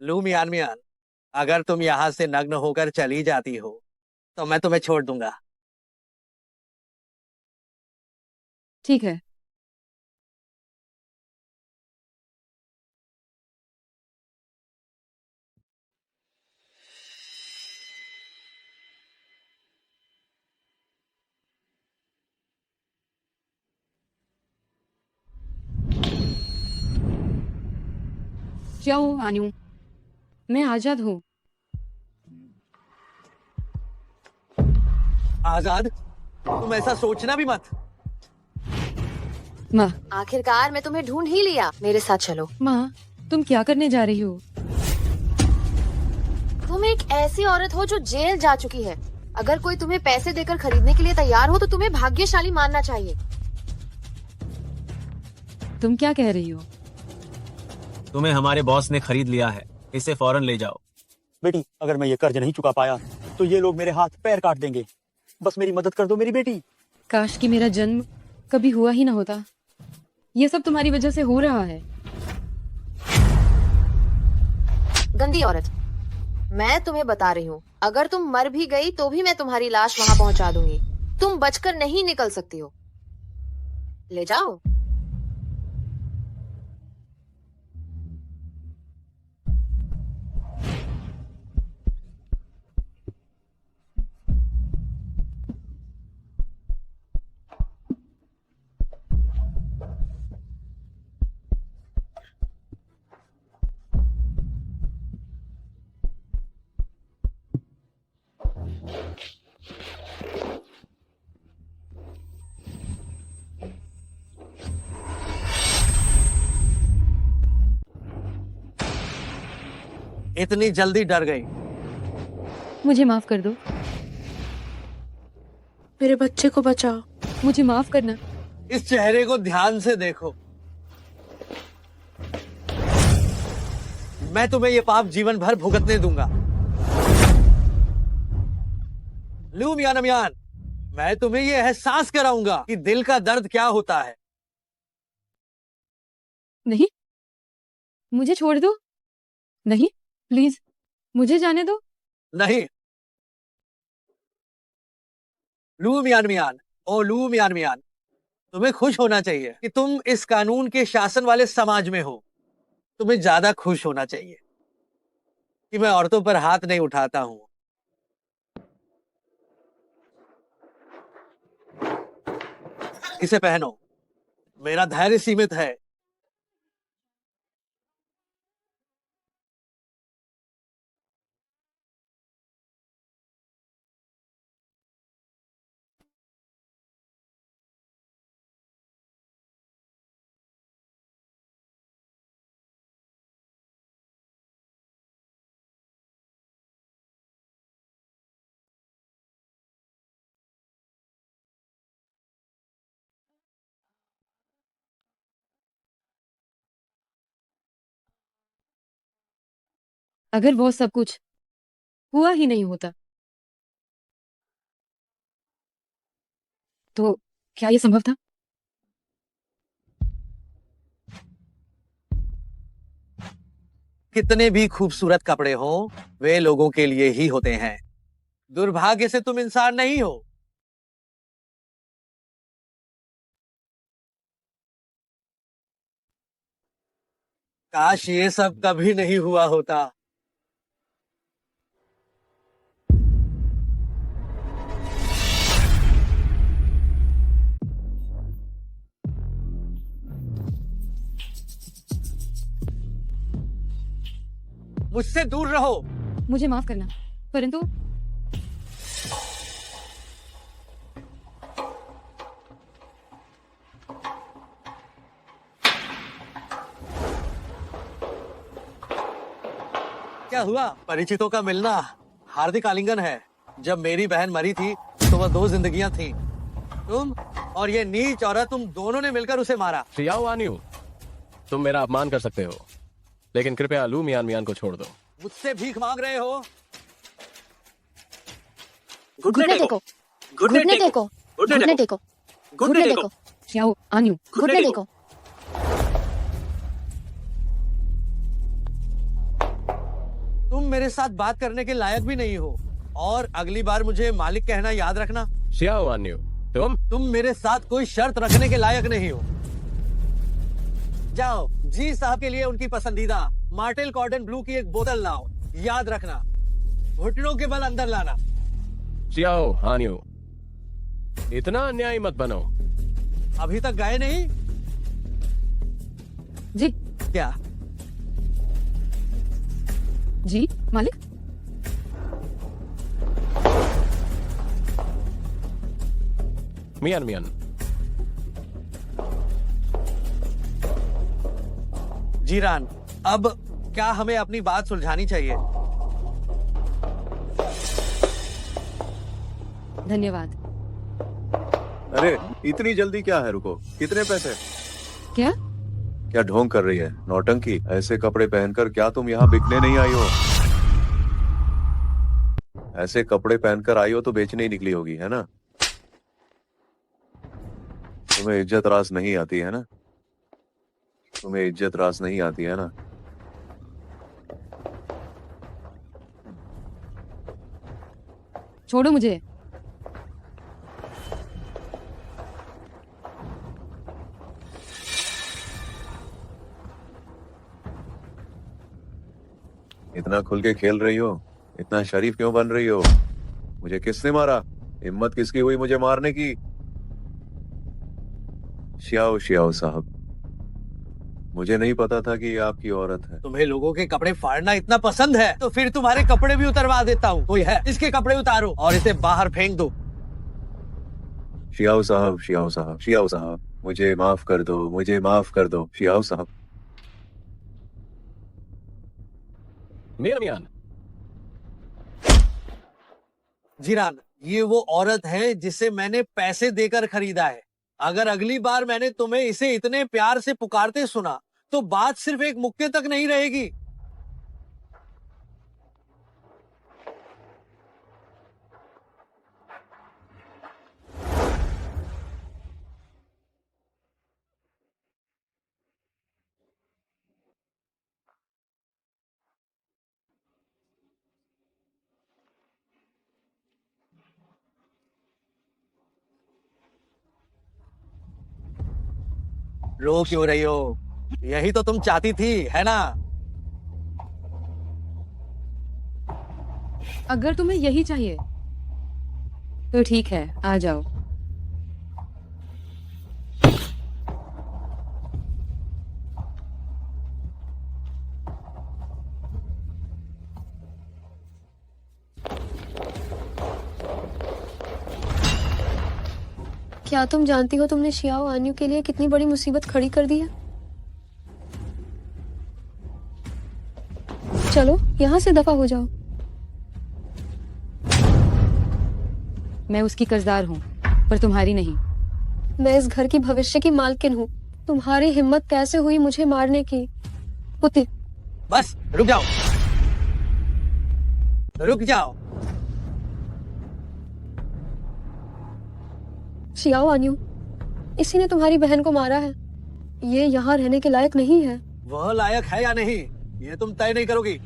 लू मियान मियान, अगर तुम यहाँ से नग्न होकर चली जाती हो तो मैं तुम्हें छोड़ दूंगा। ठीक है। जाओ आन्यू, मैं आजाद हूँ। आजाद? तुम ऐसा सोचना भी मत। माँ। आखिरकार मैं तुम्हें ढूंढ ही लिया, मेरे साथ चलो। माँ, तुम क्या करने जा रही हो? तुम एक ऐसी औरत हो जो जेल जा चुकी है। अगर कोई तुम्हें पैसे देकर खरीदने के लिए तैयार हो तो तुम्हें भाग्यशाली मानना चाहिए। तुम क्या कह रही हो? तुम्हें हमारे बॉस ने खरीद लिया है, इसे फौरन ले जाओ। बेटी, अगर मैं ये कर्ज नहीं चुका पाया तो ये लोग मेरे हाथ पैर काट देंगे। बस मेरी मदद कर दो मेरी बेटी। काश कि मेरा जन्म कभी हुआ ही ना होता। ये सब तुम्हारी वजह से हो रहा है। गंदी औरत, मैं तुम्हें बता रही हूँ, अगर तुम मर भी गई तो भी मैं तुम्हारी लाश वहाँ पहुँचा दूंगी। तुम बचकर नहीं निकल सकती हो। ले जाओ। इतनी जल्दी डर गई? मुझे माफ कर दो। मेरे बच्चे को बचाओ। मुझे माफ करना। इस चेहरे को ध्यान से देखो। मैं तुम्हें ये पाप जीवन भर भुगतने दूंगा। लू मियान मियान, मैं तुम्हें ये एहसास कराऊंगा कि दिल का दर्द क्या होता है। नहीं, मुझे छोड़ दो। नहीं, प्लीज मुझे जाने दो। नहीं। लू मियान मियान, ओ लू मियान मियान, तुम्हें खुश होना चाहिए कि तुम इस कानून के शासन वाले समाज में हो। तुम्हें ज्यादा खुश होना चाहिए कि मैं औरतों पर हाथ नहीं उठाता हूं। इसे पहनो। मेरा धैर्य सीमित है। अगर वो सब कुछ हुआ ही नहीं होता तो क्या ये संभव था? कितने भी खूबसूरत कपड़े हो, वे लोगों के लिए ही होते हैं। दुर्भाग्य से तुम इंसान नहीं हो। काश ये सब कभी नहीं हुआ होता। मुझसे दूर रहो। मुझे माफ करना, परंतु क्या हुआ? परिचितों का मिलना हार्दिक आलिंगन है। जब मेरी बहन मरी थी तो वह 2 जिंदगियां थीं। तुम और ये नीच औरत, तुम दोनों ने मिलकर उसे मारा। श्रियाओ आन्यू, तुम मेरा अपमान कर सकते हो, लेकिन कृपया लू मियान मियान को छोड़ दो। मुझसे भीख मांग रहे हो? घुटने टेको, घुटने टेको, घुटने टेको, घुटने टेको, जाओ आन्यू, घुटने टेको। मेरे साथ बात करने के लायक भी नहीं हो, और अगली बार मुझे मालिक कहना याद रखना। शियाओ आन्यू, तुम मेरे साथ कोई शर्त रखने के लायक नहीं हो। जाओ जी साहब के लिए उनकी पसंदीदा मार्टेल कॉटन ब्लू की एक बोतल लाओ। याद रखना, घुटनों के बल अंदर लाना। शियाओ आन्यू, इतना अन्यायी मत बनो। अभी तक गए नहीं जी क्या? जी मालिक। मियान मियान, जीरान, अब क्या हमें अपनी बात सुलझानी चाहिए? धन्यवाद। अरे इतनी जल्दी क्या है, रुको। कितने पैसे? क्या? क्या ढोंग कर रही है, नौटंकी? ऐसे कपड़े पहनकर क्या तुम यहाँ बिकने नहीं आई हो? ऐसे कपड़े पहनकर आई हो तो बेचने ही निकली होगी, है ना? तुम्हें इज्जत रास नहीं आती है ना? तुम्हें इज्जत रास नहीं आती है ना? छोड़ो मुझे। इतना खुल के खेल रही हो, इतना शरीफ क्यों बन रही हो? मुझे किसने मारा? हिम्मत किसकी हुई मुझे मारने की? शियाओ शियाओ साहब, मुझे नहीं पता था कि ये आपकी औरत है। तुम्हें लोगों के कपड़े फाड़ना इतना पसंद है तो फिर तुम्हारे कपड़े भी उतरवा देता हूँ। कोई है, इसके कपड़े उतारो और इसे बाहर फेंक दो। शियाओ साहब, शियाओ साहब, शियाओ साहब, मुझे माफ कर दो, मुझे माफ कर दो, शियाओ साहब। मियान मियान, जीरान, ये वो औरत है जिसे मैंने पैसे देकर खरीदा है। अगर अगली बार मैंने तुम्हें इसे इतने प्यार से पुकारते सुना तो बात सिर्फ एक मुक्के तक नहीं रहेगी। रो क्यों रही हो? यही तो तुम चाहती थी, है ना? अगर तुम्हें यही चाहिए तो ठीक है, आ जाओ। क्या तुम जानती हो तुमने शियाओ आन्यू के लिए कितनी बड़ी मुसीबत खड़ी कर दी है? चलो यहाँ से दफा हो जाओ। मैं उसकी कर्जदार हूँ, पर तुम्हारी नहीं। मैं इस घर की भविष्य की मालकिन हूँ। तुम्हारी हिम्मत कैसे हुई मुझे मारने की? पुति, बस रुक जाओ, रुक जाओ। शियाओ आन्यू, इसी ने तुम्हारी बहन को मारा है। ये यहाँ रहने के लायक नहीं है। वह लायक है या नहीं, ये तुम तय नहीं करोगी।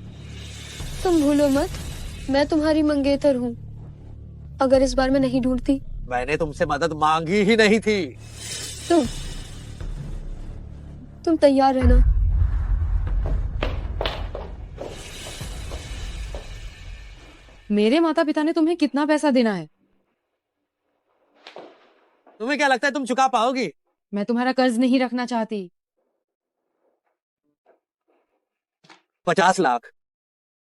तुम भूलो मत, मैं तुम्हारी मंगेतर हूँ। अगर इस बार मैं नहीं ढूंढती। मैंने तुमसे मदद मांगी ही नहीं थी। तुम तैयार रहना। मेरे माता पिता ने तुम्हें कितना पैसा देना है? तुम्हें क्या लगता है तुम चुका पाओगी? मैं तुम्हारा कर्ज नहीं रखना चाहती। 50 लाख।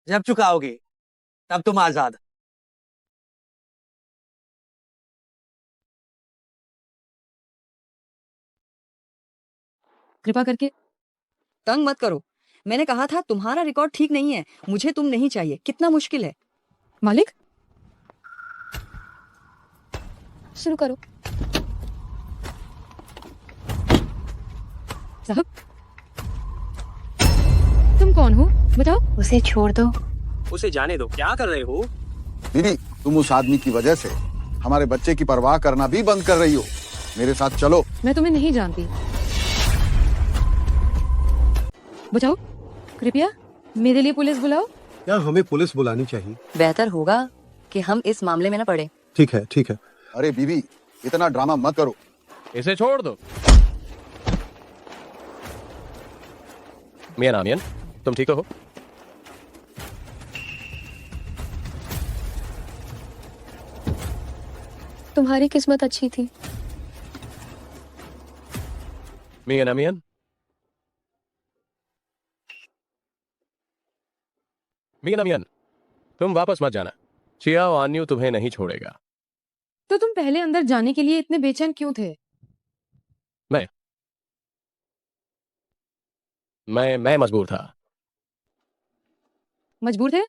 जब चुकाओगी तब तुम आजाद। कृपा करके तंग मत करो। मैंने कहा था तुम्हारा रिकॉर्ड ठीक नहीं है। मुझे तुम नहीं चाहिए। कितना मुश्किल है। मालिक, शुरू करो। साहब, तुम कौन हो? बताओ। उसे छोड़ दो। उसे जाने दो। क्या कर रहे हो? दीदी, तुम उस आदमी की वजह से हमारे बच्चे की परवाह करना भी बंद कर रही हो। मेरे साथ चलो। मैं तुम्हें नहीं जानती। बचाओ, कृपया मेरे लिए पुलिस बुलाओ। यार हमें पुलिस बुलानी चाहिए। बेहतर होगा कि हम इस मामले में न पड़े। ठीक है ठीक है। अरे बीवी, इतना ड्रामा मत करो। इसे छोड़ दो। मियां नामियन, तुम ठीक तो हो? तुम्हारी किस्मत अच्छी थी। मियां नामियन, मियां नामियन, तुम वापस मत जाना। चियाओ आन्यू तुम्हें नहीं छोड़ेगा। तो तुम पहले अंदर जाने के लिए इतने बेचैन क्यों थे? मैं मजबूर था। मजबूर थे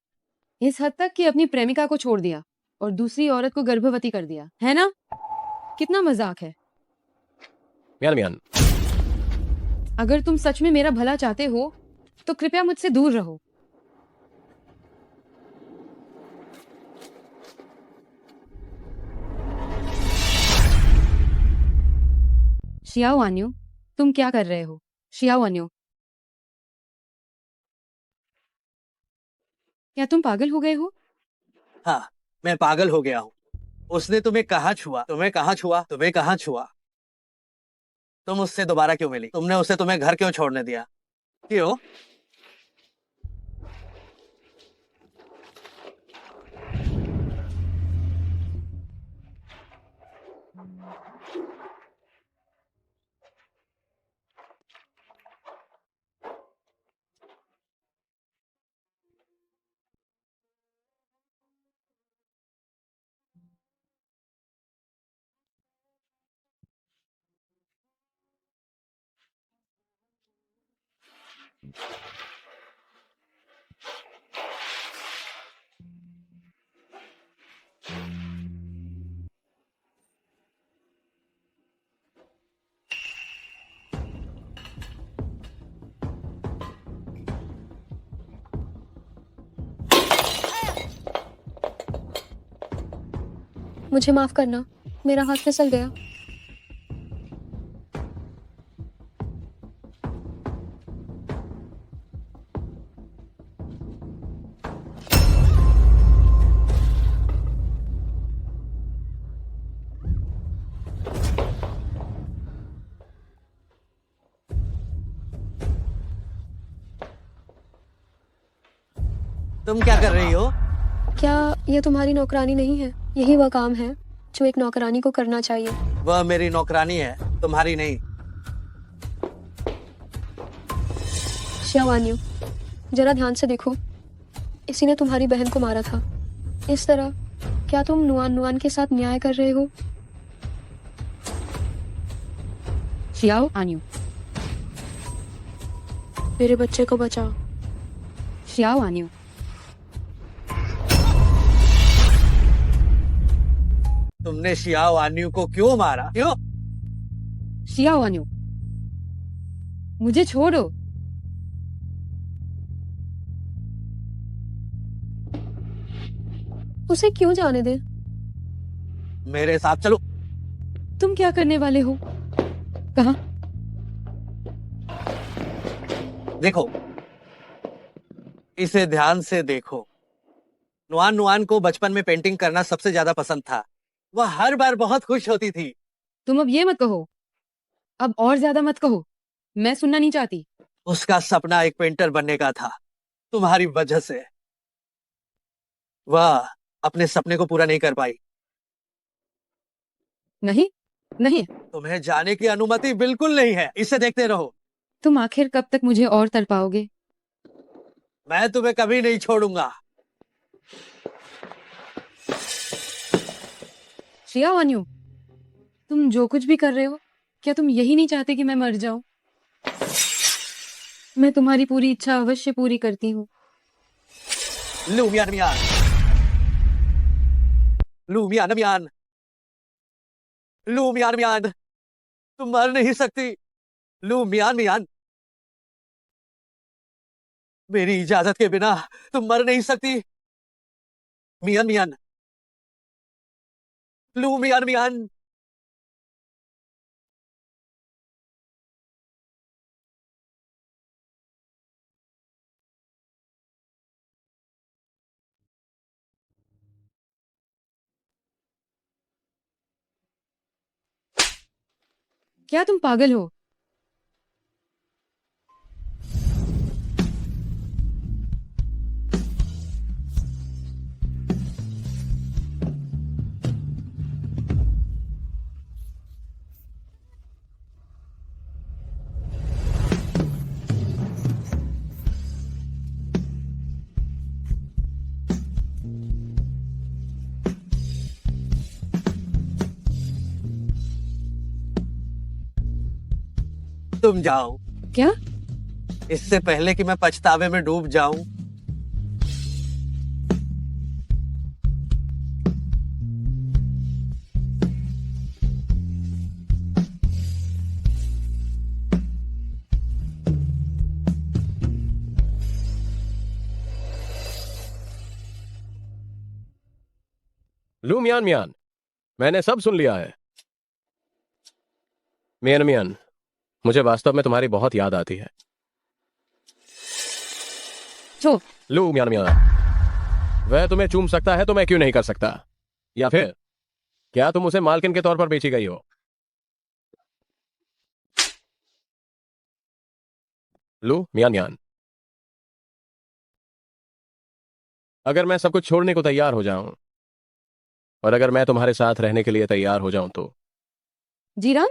इस हद तक कि अपनी प्रेमिका को छोड़ दिया और दूसरी औरत को गर्भवती कर दिया, है ना? कितना मजाक है। मियां नामियन, अगर तुम सच में मेरा भला चाहते हो तो कृपया मुझसे दूर रहो। शियाओ आन्यू, तुम क्या कर रहे हो? शियाओ आन्यू, क्या तुम पागल हो गए हो? हाँ, मैं पागल हो गया हूँ। उसने तुम्हें कहाँ छुआ? तुम्हें कहाँ छुआ? तुम्हें कहाँ छुआ? तुम उससे दोबारा क्यों मिली? तुमने उसे तुम्हें घर क्यों छोड़ने दिया? क्यों? मुझे माफ करना, मेरा हाथ फिसल गया। तुम क्या कर रही हो? क्या ये तुम्हारी नौकरानी नहीं है? यही वह काम है जो एक नौकरानी को करना चाहिए। वह मेरी नौकरानी है, तुम्हारी नहीं। शियावान्यू, जरा ध्यान से देखो, इसी ने तुम्हारी बहन को मारा था। इस तरह क्या तुम नुआन नुआन के साथ न्याय कर रहे हो? शियाओ आन्यू, मेरे बच्चे को बचाओ। शियाओ आन्यू, तुमने शियाओ आन्यू को क्यों मारा? क्यों? शियाओ आन्यू, मुझे छोड़ो। उसे क्यों जाने दे? मेरे साथ चलो। तुम क्या करने वाले हो? कहा? देखो, इसे ध्यान से देखो। नुआन नुआन को बचपन में पेंटिंग करना सबसे ज्यादा पसंद था। वह हर बार बहुत खुश होती थी। तुम अब ये मत कहो, अब और ज्यादा मत कहो, मैं सुनना नहीं चाहती। उसका सपना एक पेंटर बनने का था, तुम्हारी वजह से वह अपने सपने को पूरा नहीं कर पाई। नहीं, नहीं। तुम्हें जाने की अनुमति बिल्कुल नहीं है। इसे देखते रहो। तुम आखिर कब तक मुझे और तड़पाओगे? मैं तुम्हें कभी नहीं छोड़ूंगा। शियाओ आन्यू, तुम जो कुछ भी कर रहे हो, क्या तुम यही नहीं चाहते कि मैं मर जाऊं? मैं तुम्हारी पूरी इच्छा अवश्य पूरी करती हूँ। लू मियान मियान, लू मियान मियान, लू मियान मियान, तुम मर नहीं सकती। लू मियान मियान, मेरी इजाजत के बिना तुम मर नहीं सकती। मियान मियान, लू मियान मियान। क्या तुम पागल हो? तुम जाओ, क्या? इससे पहले कि मैं पछतावे में डूब जाऊं। लू मियान मियान, मैंने सब सुन लिया है। मियान मियान, मुझे वास्तव में तुम्हारी बहुत याद आती है। छो, लू मियान मियान, वह तुम्हें चूम सकता है तो मैं क्यों नहीं कर सकता? या फिर क्या तुम उसे मालकिन के तौर पर बेची गई हो? लू मियान मियान, अगर मैं सब कुछ छोड़ने को तैयार हो जाऊं और अगर मैं तुम्हारे साथ रहने के लिए तैयार हो जाऊं तो? जीरान,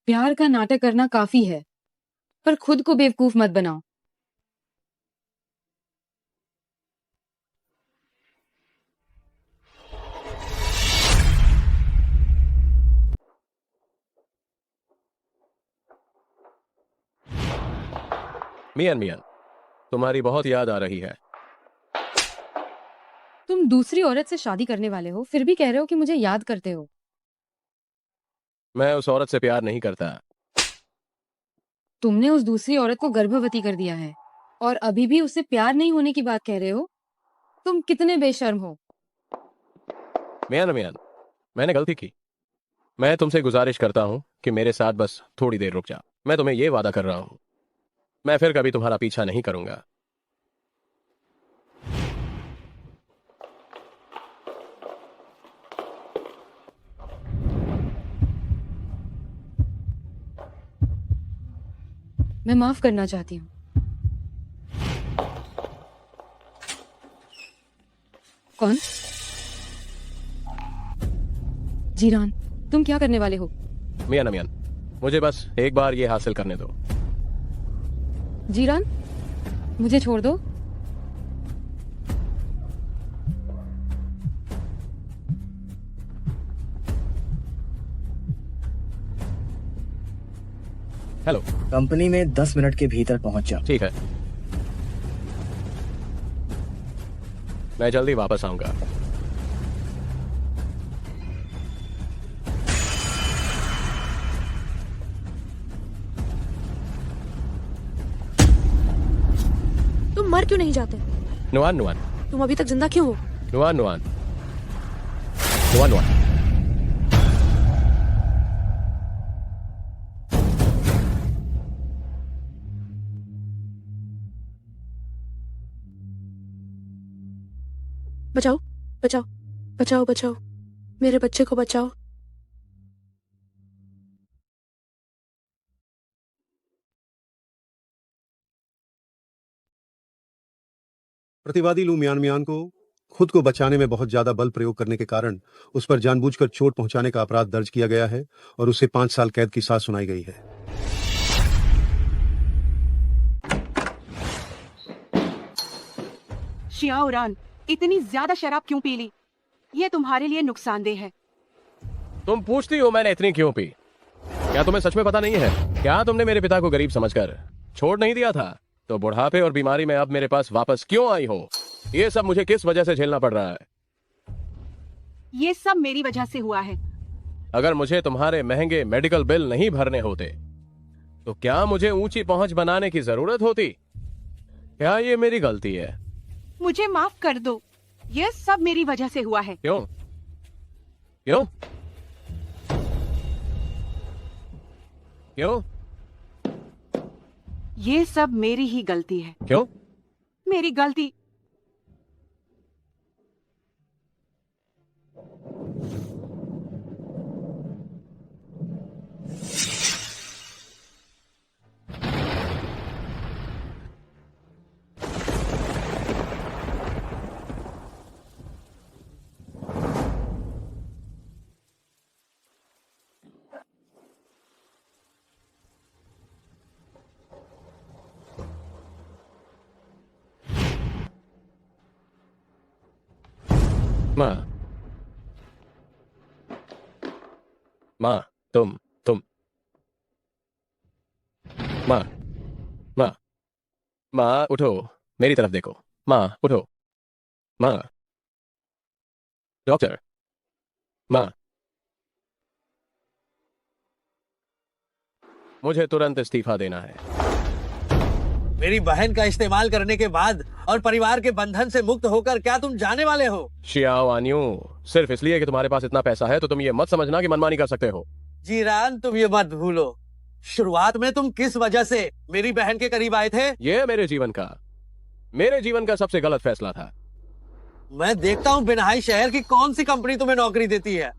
प्यार का नाटक करना काफी है, पर खुद को बेवकूफ मत बनाओ। मियान मियान, तुम्हारी बहुत याद आ रही है। तुम दूसरी औरत से शादी करने वाले हो, फिर भी कह रहे हो कि मुझे याद करते हो। मैं उस औरत से प्यार नहीं करता। तुमने उस दूसरी औरत को गर्भवती कर दिया है और अभी भी उससे प्यार नहीं होने की बात कह रहे हो। तुम कितने बेशर्म हो। मियान मियान, मैंने गलती की। मैं तुमसे गुजारिश करता हूं कि मेरे साथ बस थोड़ी देर रुक जा। मैं तुम्हें यह वादा कर रहा हूं, मैं फिर कभी तुम्हारा पीछा नहीं करूंगा। मैं माफ करना चाहती हूँ। कौन? जीरान, तुम क्या करने वाले हो? मियान मियान, मुझे बस एक बार ये हासिल करने दो। जीरान, मुझे छोड़ दो। हेलो। कंपनी में 10 मिनट के भीतर पहुंच जाओ। ठीक है, मैं जल्दी वापस आऊंगा। तुम मर क्यों नहीं जाते? नुआन नुआन, तुम अभी तक जिंदा क्यों हो? नुआन नुआन, नुआन नुआन। बचाओ, बचाओ, बचाओ, बचाओ, मेरे बच्चे को बचाओ। प्रतिवादी लू मियान मियान को खुद को बचाने में बहुत ज्यादा बल प्रयोग करने के कारण उस पर जानबूझकर चोट पहुंचाने का अपराध दर्ज किया गया है और उसे 5 साल कैद की सजा सुनाई गई है। शिया उरान, इतनी ज्यादा शराब क्यों पी ली? ये तुम्हारे लिए नुकसानदेह है। तुम पूछती हो मैंने इतनी क्यों पी? क्या तुम्हें सच में पता नहीं है? क्या तुमने मेरे पिता को गरीब समझकर छोड़ नहीं दिया था? तो बुढ़ापे और बीमारी में अब मेरे पास वापस क्यों आई हो? ये सब मुझे किस वजह से झेलना पड़ रहा है? ये सब मेरी वजह से हुआ है। अगर मुझे तुम्हारे महंगे मेडिकल बिल नहीं भरने होते तो क्या मुझे ऊंची पहुंच बनाने की जरूरत होती? क्या ये मेरी गलती है? मुझे माफ कर दो, ये सब मेरी वजह से हुआ है। क्यों? क्यों? क्यों? ये सब मेरी ही गलती है। क्यों? मेरी गलती। माँ, माँ, तुम माँ, माँ, माँ उठो, मेरी तरफ देखो। माँ उठो। माँ, डॉक्टर, माँ, मुझे तुरंत इस्तीफा देना है। मेरी बहन का इस्तेमाल करने के बाद और परिवार के बंधन से मुक्त होकर क्या तुम जाने वाले हो? शियाओ आन्यू, सिर्फ इसलिए कि तुम्हारे पास इतना पैसा है तो तुम ये मत समझना कि मनमानी कर सकते हो। जीरान, तुम ये मत भूलो, शुरुआत में तुम किस वजह से मेरी बहन के करीब आए थे? ये मेरे जीवन का सबसे गलत फैसला था। मैं देखता हूँ बिनहाई शहर की कौन सी कंपनी तुम्हें नौकरी देती है।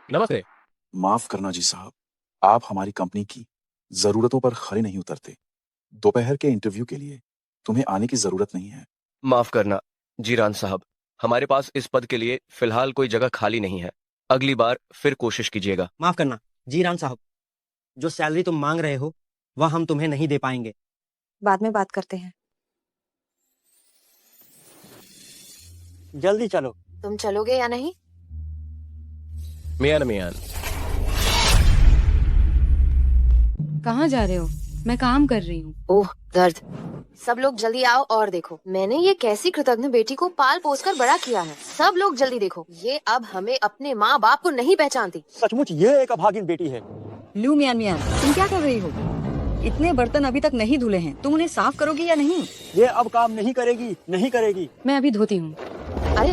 नमस्ते। माफ करना जी साहब, आप हमारी कंपनी की जरूरतों पर खरे नहीं उतरते। दोपहर के इंटरव्यू के लिए तुम्हें आने की जरूरत नहीं है। माफ करना जीरान साहब, हमारे पास इस पद के लिए फिलहाल कोई जगह खाली नहीं है। अगली बार फिर कोशिश कीजिएगा। माफ करना जीरान साहब, जो सैलरी तुम मांग रहे हो वह हम तुम्हें नहीं दे पाएंगे। बाद में बात करते हैं। जल्दी चलो। तुम चलोगे या नहीं? मियान, कहाँ जा रहे हो? मैं काम कर रही हूँ। ओह दर्द। सब लोग जल्दी आओ और देखो, मैंने ये कैसी कृतज्ञ बेटी को पाल पोस कर बड़ा किया है। सब लोग जल्दी देखो, ये अब हमें अपने माँ बाप को नहीं पहचानती। सचमुच ये एक अभागिन बेटी है। लू मियान, तुम क्या कर रही हो? इतने बर्तन अभी तक नहीं धुले हैं, तुम उन्हें साफ करोगी या नहीं? ये अब काम नहीं करेगी। मैं अभी धोती हूँ। अरे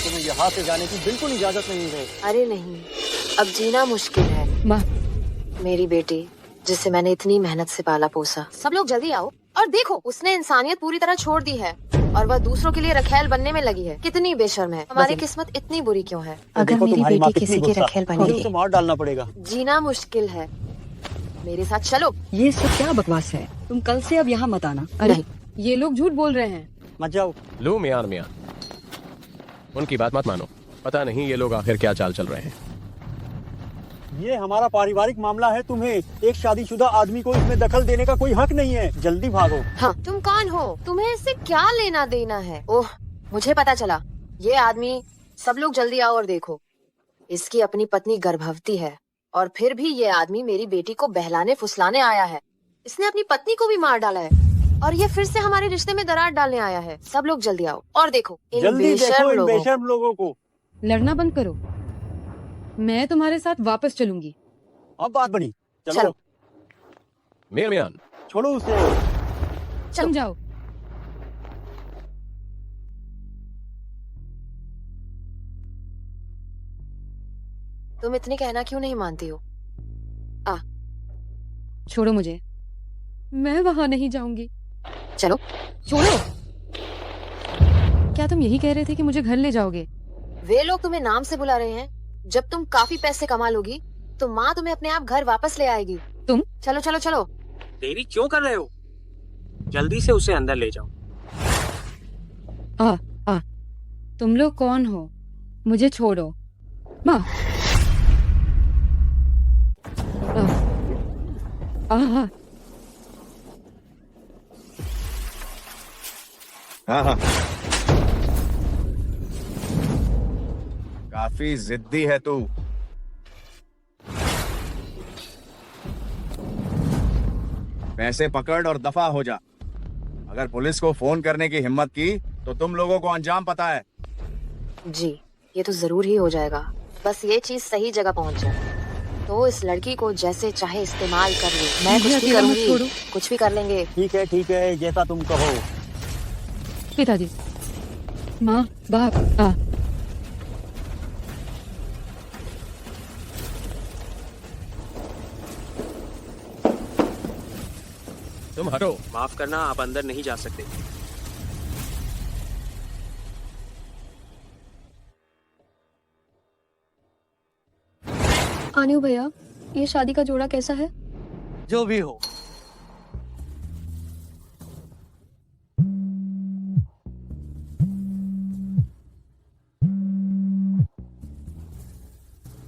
तुम्हें यहाँ से जाने की बिल्कुल इजाजत नहीं है। अरे नहीं, अब जीना मुश्किल है। माँ, मेरी बेटी जिसे मैंने इतनी मेहनत से पाला पोसा। सब लोग जल्दी आओ और देखो, उसने इंसानियत पूरी तरह छोड़ दी है और वह दूसरों के लिए रखेल बनने में लगी है। कितनी बेशर्म है। हमारी किस्मत इतनी बुरी क्यों है? अगर मेरी बेटी किसी की रखेल बनेगी तो मार डालना पड़ेगा। जीना मुश्किल है। मेरे साथ चलो। ये सब क्या बकवास है? तुम कल से अब यहाँ मत आना। अरे ये लोग झूठ बोल रहे हैं। मत जाओ। लू मियान, उनकी बात मत मानो। पता नहीं ये लोग आखिर क्या चाल चल रहे हैं। ये हमारा पारिवारिक मामला है, तुम्हें एक शादीशुदा आदमी को इसमें दखल देने का कोई हक नहीं है। जल्दी भागो। हाँ, तुम कौन हो? तुम्हें इससे क्या लेना देना है? ओह, मुझे पता चला। ये आदमी, सब लोग जल्दी आओ और देखो, इसकी अपनी पत्नी गर्भवती है और फिर भी ये आदमी मेरी बेटी को बहलाने फुसलाने आया है। इसने अपनी पत्नी को भी मार डाला है और ये फिर से हमारे रिश्ते में दरार डालने आया है। सब लोग जल्दी आओ और देखो इन बेशर्म लोगों को। लड़ना बंद करो, मैं तुम्हारे साथ वापस चलूंगी। अब बात बनी। चलो। मियान, छोड़ो उसे। तुम जाओ। तुम इतनी कहना क्यों नहीं मानती हो? छोड़ो मुझे, मैं वहां नहीं जाऊंगी। चलो। छोड़ो। क्या तुम यही कह रहे थे कि मुझे घर ले जाओगे? वे लोग तुम्हें नाम से बुला रहे हैं। जब तुम काफी पैसे कमा लोगी तो माँ तुम्हें अपने आप घर वापस ले आएगी। तुम चलो चलो चलो। देरी क्यों कर रहे हो? जल्दी से उसे अंदर ले जाओ। तुम लोग कौन हो? मुझे छोड़ो। माँ, हाँ, काफी जिद्दी है तू। पैसे पकड़ और दफा हो जा। अगर पुलिस को फोन करने की हिम्मत की तो तुम लोगों को अंजाम पता है। जी, ये तो जरूर ही हो जाएगा। बस ये चीज सही जगह पहुंच जाए तो इस लड़की को जैसे चाहे इस्तेमाल कर ले। मैं कुछ भी करूंगी, कुछ भी कर लेंगे। ठीक है, जैसा तुम कहो। पिताजी, माँ, बाप, तुम हटो। माफ करना, आप अंदर नहीं जा सकते। आनियो भैया, ये शादी का जोड़ा कैसा है? जो भी हो,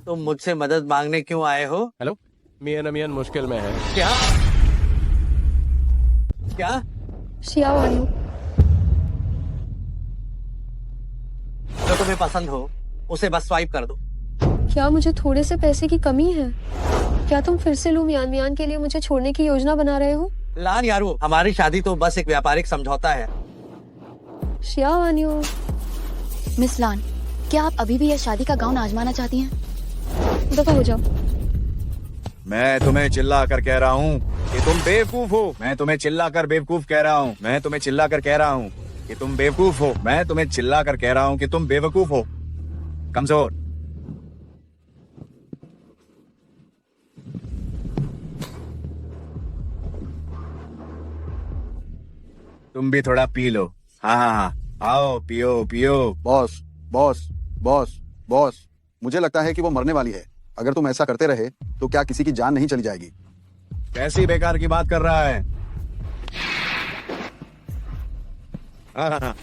तुम मुझसे मदद मांगने क्यों आए हो? हेलो, मियान मियान मुश्किल में है। क्या क्या? शियाओ आयु, जो तुम्हें पसंद हो उसे बस स्वाइप कर दो। क्या मुझे थोड़े से पैसे की कमी है? क्या तुम फिर से लू मियान मियान के लिए मुझे छोड़ने की योजना बना रहे हो? लान यारो, हमारी शादी तो बस एक व्यापारिक समझौता है। शियाओ आयु, मिस लान, क्या आप अभी भी यह शादी का गाउन आजमाना चाहती हैं? दफा हो जाओ। मैं तुम्हें चिल्ला कर कह रहा हूँ कि तुम बेवकूफ हो। मैं तुम्हें चिल्ला कर बेवकूफ कह रहा हूँ। मैं तुम्हें चिल्ला कर कह रहा हूँ कि तुम बेवकूफ हो। मैं तुम्हें चिल्ला कर कह रहा हूँ कि तुम बेवकूफ हो, कमजोर। तुम भी थोड़ा पी लो। हाँ हाँ हाँ, आओ पियो पियो। बॉस बॉस बॉस बॉस, मुझे लगता है कि वो मरने वाली है। अगर तुम ऐसा करते रहे तो क्या किसी की जान नहीं चली जाएगी? कैसी बेकार की बात कर रहा है? हाँ हाँ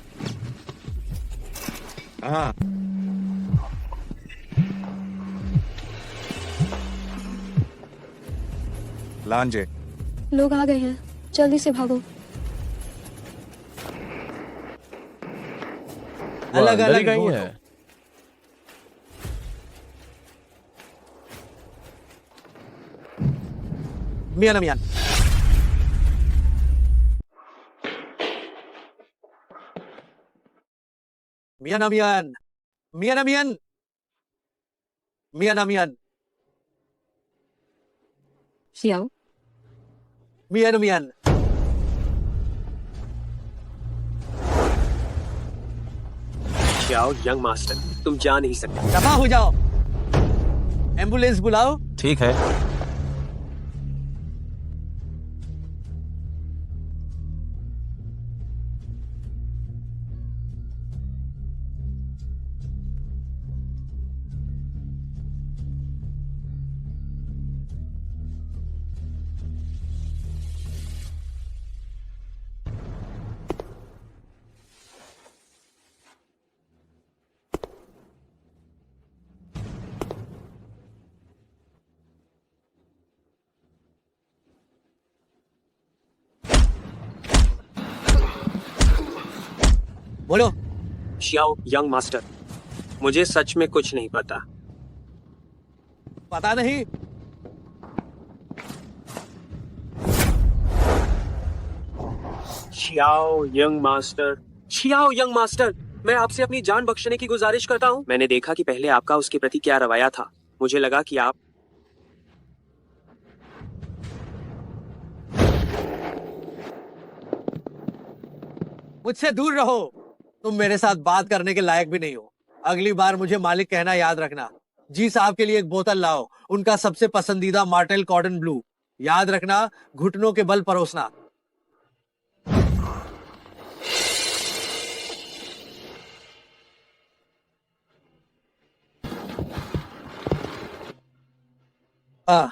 हाँ, लांजे, लोग आ गए हैं, जल्दी से भागो। अलग अलग कहीं है। मियान मियान, मियान मियान, मियान मियान, मियान मियान, शियाओ, मियान मियान। जाओ यंग मास्टर, तुम जा नहीं सकते। दफा हो जाओ। एम्बुलेंस बुलाओ। ठीक है। बोलो। शियाओ यंग मास्टर, मुझे सच में कुछ नहीं पता। पता नहीं? Xiao young master, Xiao young master, मैं आपसे अपनी जान बख्शने की गुजारिश करता हूँ। मैंने देखा कि पहले आपका उसके प्रति क्या रवैया था। मुझे लगा कि आप मुझसे दूर रहो। तुम मेरे साथ बात करने के लायक भी नहीं हो। अगली बार मुझे मालिक कहना याद रखना। जी साहब के लिए एक बोतल लाओ, उनका सबसे पसंदीदा मार्टेल कॉर्डन ब्लू। याद रखना, घुटनों के बल परोसना। हाँ।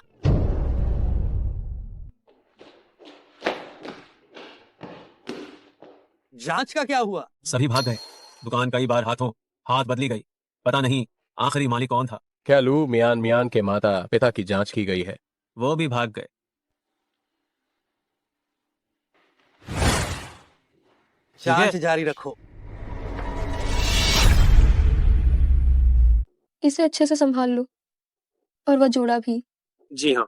जांच का क्या हुआ? सभी भाग गए। दुकान कई बार हाथ बदली गई। पता नहीं आखिरी मालिक कौन था। क्या लू मियान मियान के माता पिता की जांच की गई है? वो भी भाग गए। जांच जारी रखो। इसे अच्छे से संभाल लो, और वह जोड़ा भी। जी हाँ।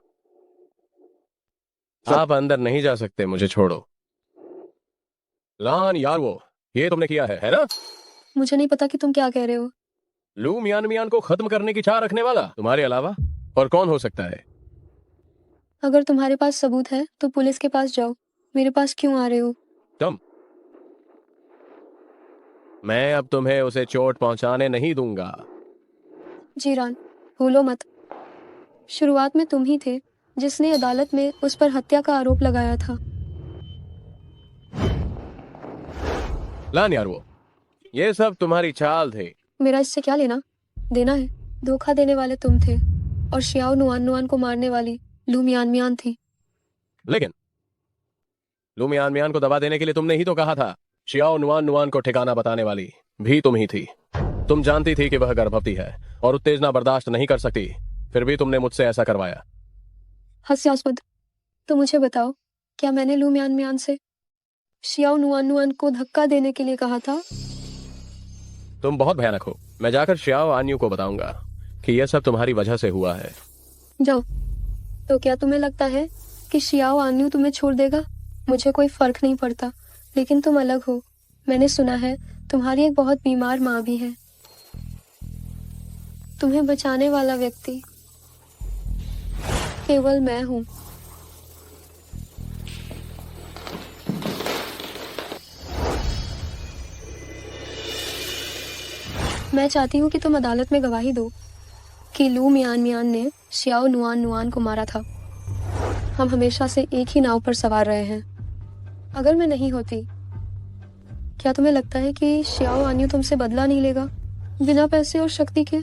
आप अंदर नहीं जा सकते, मुझे छोड़ो। लान यार, वो ये तुमने किया है ना? मुझे नहीं पता कि तुम क्या कह रहे हो। लू मियान मियान को खत्म करने की चाह रखने वाला तुम्हारे अलावा और कौन हो सकता है? अगर तुम्हारे पास सबूत है तो पुलिस के पास जाओ। मेरे पास क्यों आ रहे हो? तुम, मैं अब तुम्हें उसे चोट पहुंचाने नहीं दूंगा। जीरान, भूलो मत, शुरुआत में तुम ही थे जिसने अदालत में उस पर हत्या का आरोप लगाया था। लान यार, वो ये सब तुम्हारी चाल थे। मेरा इससे क्या लेना देना है? धोखा देने वाले तुम थे और शियाओ नुआन नुआन को मारने वाली लू मियान मियान थी। लेकिन लू मियान मियान को दबा देने के लिए तुमने ही तो कहा था। शियाओ नुआन नुआन को ठिकाना बताने वाली भी तुम ही थी। तुम जानती थी कि वह गर्भवती है और उत्तेजना बर्दाश्त नहीं कर सकती, फिर भी तुमने मुझसे ऐसा करवाया। हास्यास्पद। तो मुझे बताओ, क्या मैंने लू मियान मियान से शियाओ नुआन नुआन को धक्का देने के लिए कहा था? तुम बहुत भयानक हो। मैं जाकर श्याओ आन्यू को बताऊंगा कि यह सब तुम्हारी वजह से हुआ है। जाओ। तो क्या तुम्हें लगता है कि शियाओ आन्यू तुम्हें छोड़ देगा? मुझे कोई फर्क नहीं पड़ता, लेकिन तुम अलग हो। मैंने सुना है तुम्हारी एक बहुत बीमार माँ भी है। तुम्हें बचाने वाला व्यक्ति केवल मैं हूँ। मैं चाहती हूँ कि तुम अदालत में गवाही दो कि लू मियान मियान ने शियाओ नुआन नुआन को मारा था। हम हमेशा से एक ही नाव पर सवार रहे हैं। अगर मैं नहीं होती, क्या तुम्हें लगता है कि शियाओ आन्यू तुमसे बदला नहीं लेगा? बिना पैसे और शक्ति के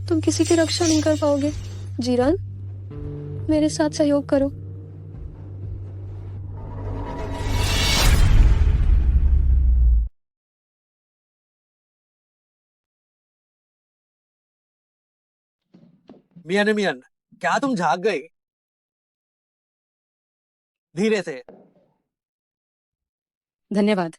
तुम किसी की रक्षा नहीं कर पाओगे। जीरान, मेरे साथ सहयोग करो। मियान मियान, क्या तुम जाग गई? धीरे से। धन्यवाद।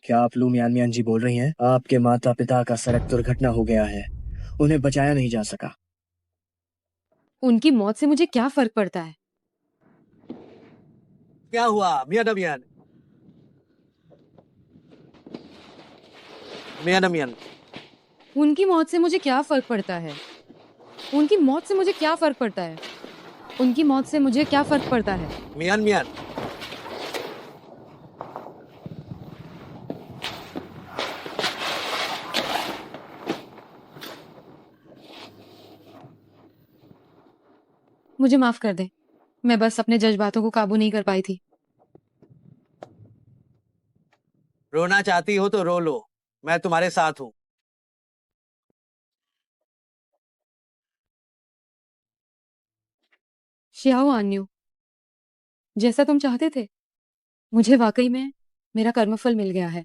क्या आप लू मियान मियान जी बोल रही हैं? आपके माता पिता का सड़क दुर्घटना हो गया है, उन्हें बचाया नहीं जा सका। उनकी मौत से मुझे क्या फर्क पड़ता है? क्या हुआ मियान मियान? मियान मियान, उनकी मौत से मुझे क्या फर्क पड़ता है? उनकी मौत से मुझे क्या फर्क पड़ता है? उनकी मौत से मुझे क्या फर्क पड़ता है? मियान मियान, मुझे माफ कर दे, मैं बस अपने जज्बातों को काबू नहीं कर पाई थी। रोना चाहती हो तो रो लो, मैं तुम्हारे साथ हूं। शियाओ आन्यू, जैसा तुम चाहते थे, मुझे वाकई में मेरा कर्मफल मिल गया है।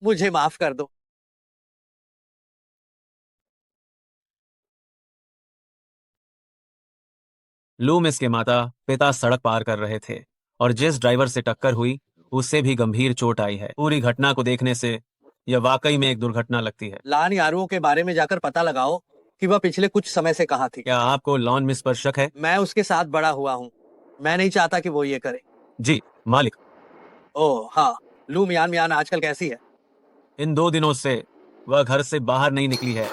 मुझे माफ कर दो। लूमिस के माता पिता सड़क पार कर रहे थे और जिस ड्राइवर से टक्कर हुई उससे भी गंभीर चोट आई है। पूरी घटना को देखने से यह वाकई में एक दुर्घटना लगती है। लान यारुओं के बारे में जाकर पता लगाओ कि वह पिछले कुछ समय से कहाँ थी। क्या आपको लॉन मिस पर शक है? मैं उसके साथ बड़ा हुआ हूँ, मैं नहीं चाहता कि वो ये करे। जी मालिक। ओह हाँ, लू मियान मियान आजकल कैसी है? इन 2 दिनों से वह घर से बाहर नहीं निकली है।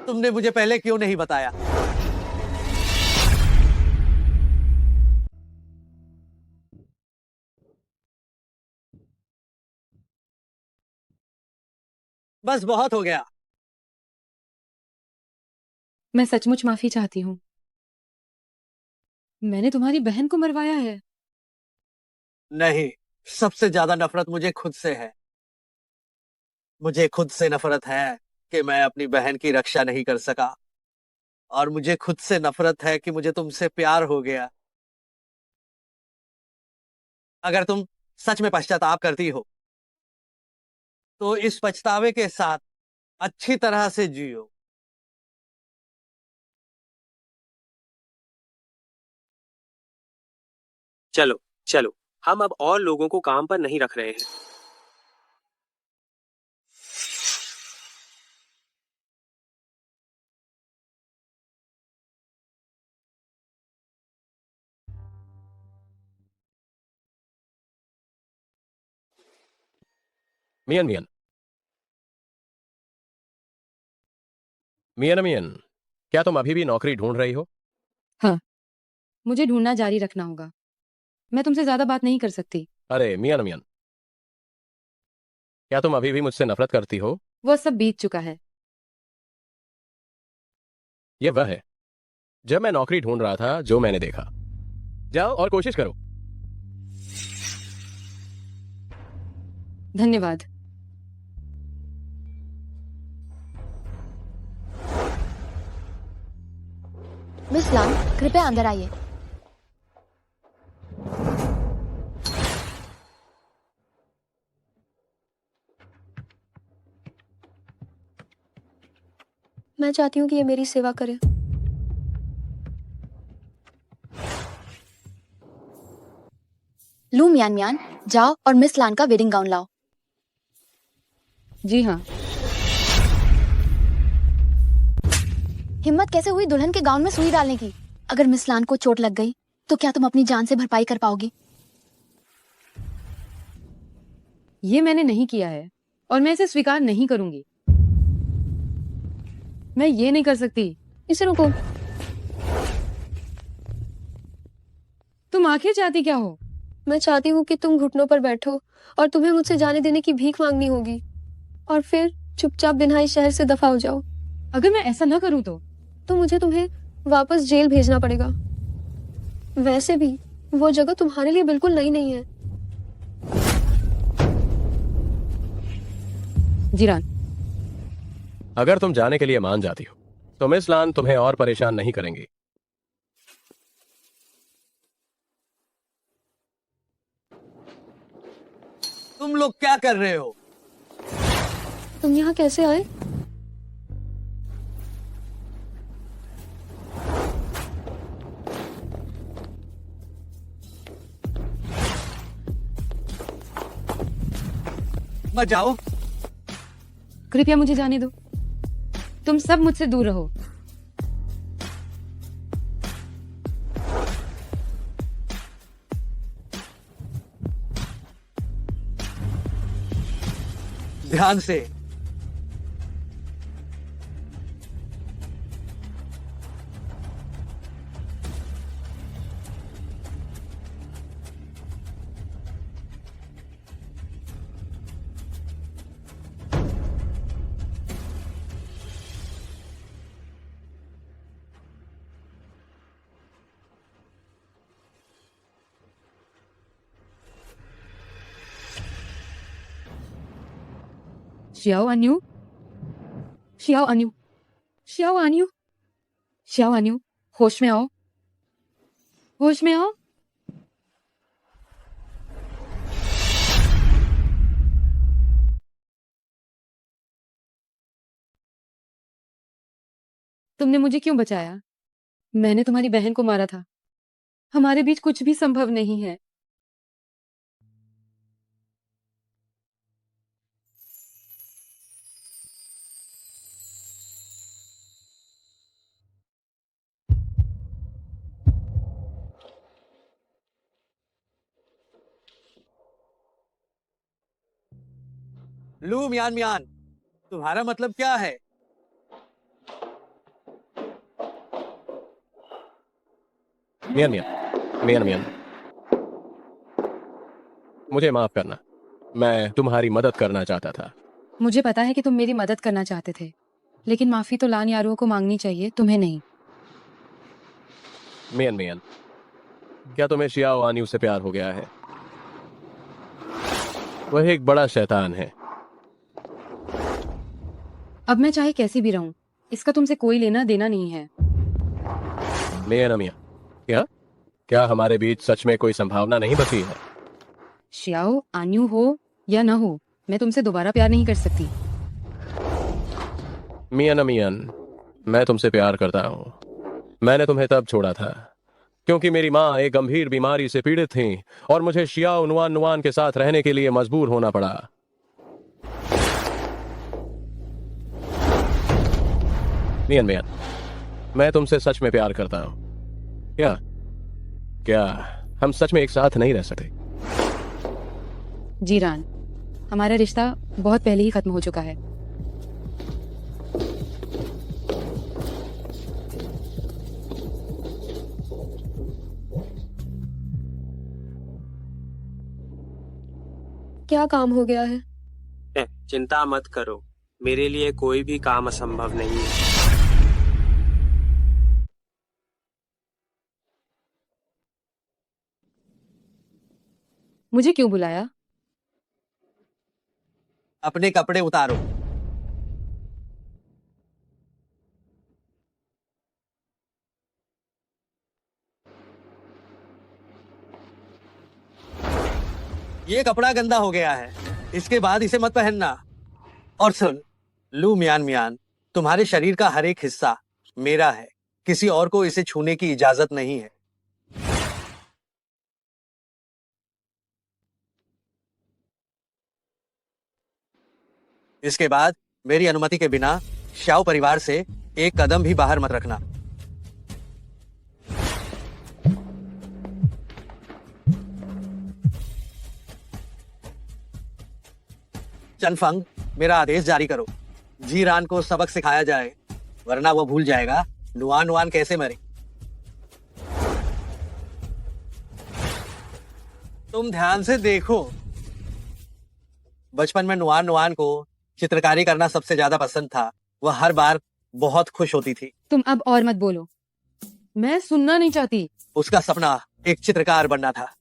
तुमने मुझे पहले क्यों नहीं बताया? बस बहुत हो गया। मैं सचमुच माफी चाहती हूँ। मैंने तुम्हारी बहन को मरवाया है। नहीं, सबसे ज्यादा नफरत मुझे खुद से है। मुझे खुद से नफरत है कि मैं अपनी बहन की रक्षा नहीं कर सका, और मुझे खुद से नफरत है कि मुझे तुमसे प्यार हो गया। अगर तुम सच में पश्चाताप करती हो तो इस पछतावे के साथ अच्छी तरह से जियो। चलो चलो, हम अब और लोगों को काम पर नहीं रख रहे हैं। मियन मियन मियन मियन, क्या तुम अभी भी नौकरी ढूंढ रही हो? हाँ, मुझे ढूंढना जारी रखना होगा। मैं तुमसे ज्यादा बात नहीं कर सकती। अरे मियन मियन, क्या तुम अभी भी मुझसे नफरत करती हो? वो सब बीत चुका है। ये वह है जब मैं नौकरी ढूंढ रहा था जो मैंने देखा। जाओ और कोशिश करो। धन्यवाद। मिस लान, कृपया अंदर आइए। मैं चाहती हूँ कि ये मेरी सेवा करे। लू मियान मियान, जाओ और मिस लान का वेडिंग गाउन लाओ। जी हाँ। हिम्मत कैसे हुई दुल्हन के गाउन में सुई डालने की? अगर मिस लान को चोट लग गई तो क्या तुम अपनी जान से भरपाई कर पाओगी? ये मैंने नहीं किया है और मैं इसे स्वीकार नहीं करूंगी। मैं ये नहीं कर सकती। इसे रुको। तुम आखिर चाहती क्या हो? मैं चाहती हूँ कि तुम घुटनों पर बैठो और तुम्हें मुझसे जाने देने की भीख मांगनी होगी और फिर चुपचाप बिना इस शहर से दफा हो जाओ। अगर मैं ऐसा न करूँ तो मुझे तुम्हें वापस जेल भेजना पड़ेगा। वैसे भी वो जगह तुम्हारे लिए बिल्कुल नई नहीं है। जीरान, अगर तुम जाने के लिए मान जाती हो तो मिस लान तुम्हें और परेशान नहीं करेंगी। तुम लोग क्या कर रहे हो? तुम यहाँ कैसे आए? मत जाओ। कृपया मुझे जाने दो। तुम सब मुझसे दूर रहो। ध्यान से। Xiao Anyu, Xiao Anyu, Xiao Anyu, Xiao Anyu, होश में आओ, होश में आओ। तुमने मुझे क्यों बचाया? मैंने तुम्हारी बहन को मारा था। हमारे बीच कुछ भी संभव नहीं है। लू मियान मियान, तुम्हारा मतलब क्या है? मियान मियान, मियान मियान, मुझे माफ करना। मैं तुम्हारी मदद करना चाहता था। मुझे पता है कि तुम मेरी मदद करना चाहते थे, लेकिन माफी तो लान यारुओं को मांगनी चाहिए, तुम्हें नहीं। मियान मियान, क्या तुम्हें शियाओ आन्यू से प्यार हो गया है? वह एक बड़ा शैतान है। अब मैं चाहे कैसी भी रहूं, इसका तुमसे कोई लेना देना नहीं है। मियान मियान, क्या हमारे बीच सच में कोई संभावना नहीं बची है? शियाओ आन्यू हो या न हो, मैं तुमसे दोबारा प्यार नहीं कर सकती। मियान मियान, मैं तुमसे प्यार करता हूँ। मैंने तुम्हें तब छोड़ा था क्योंकि मेरी माँ एक गंभीर बीमारी से पीड़ित थी और मुझे शियाओ नुआन नुआन के साथ रहने के लिए मजबूर होना पड़ा। मियान मियान, मैं तुमसे सच में प्यार करता हूँ। क्या हम सच में एक साथ नहीं रह सकते? जीरान, हमारा रिश्ता बहुत पहले ही खत्म हो चुका है। क्या काम हो गया है? चिंता मत करो, मेरे लिए कोई भी काम असंभव नहीं है। मुझे क्यों बुलाया? अपने कपड़े उतारो। ये कपड़ा गंदा हो गया है, इसके बाद इसे मत पहनना। और सुन लू मियान मियान, तुम्हारे शरीर का हर एक हिस्सा मेरा है, किसी और को इसे छूने की इजाजत नहीं है। इसके बाद मेरी अनुमति के बिना श्याओ परिवार से एक कदम भी बाहर मत रखना। चनफंग, मेरा आदेश जारी करो। जीरान को सबक सिखाया जाए, वरना वो भूल जाएगा नुआन नुआन कैसे मरी। तुम ध्यान से देखो, बचपन में नुआन नुआन को चित्रकारी करना सबसे ज्यादा पसंद था। वह हर बार बहुत खुश होती थी। तुम अब और मत बोलो, मैं सुनना नहीं चाहती। उसका सपना एक चित्रकार बनना था।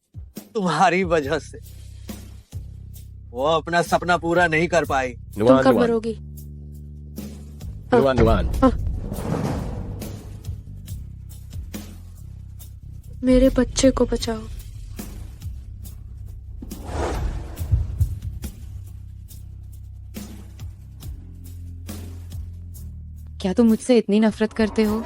तुम्हारी वजह से वो अपना सपना पूरा नहीं कर पाई। तुम कब मरोगी? नुआन नुआन, मेरे बच्चे को बचाओ। क्या तुम मुझसे इतनी नफरत करते हो?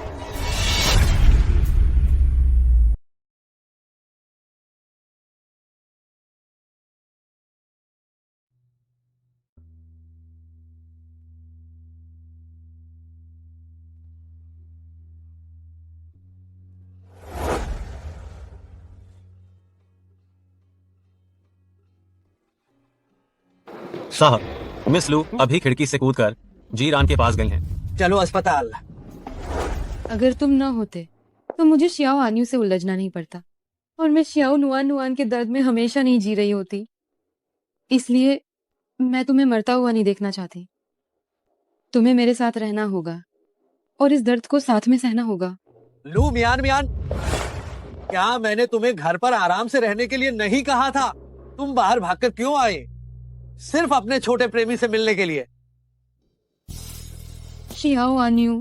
साहब, मिस लू अभी खिड़की से कूदकर जीरान के पास गई हैं। चलो अस्पताल। अगर तुम ना होते तो मुझे शियाओ आन्यू से उलझना नहीं पड़ता, और मैं शियाओ नुआन नुआन के दर्द में हमेशा नहीं जी रही होती। इसलिए मैं तुम्हें मरता हुआ नहीं देखना चाहती। तुम्हें मेरे साथ रहना होगा और इस दर्द को साथ में सहना होगा। लू मियान मियान, क्या मैंने तुम्हें घर पर आराम से रहने के लिए नहीं कहा था? तुम बाहर भागकर क्यों आए? सिर्फ अपने छोटे प्रेमी से मिलने के लिए। शियाओ आन्यू,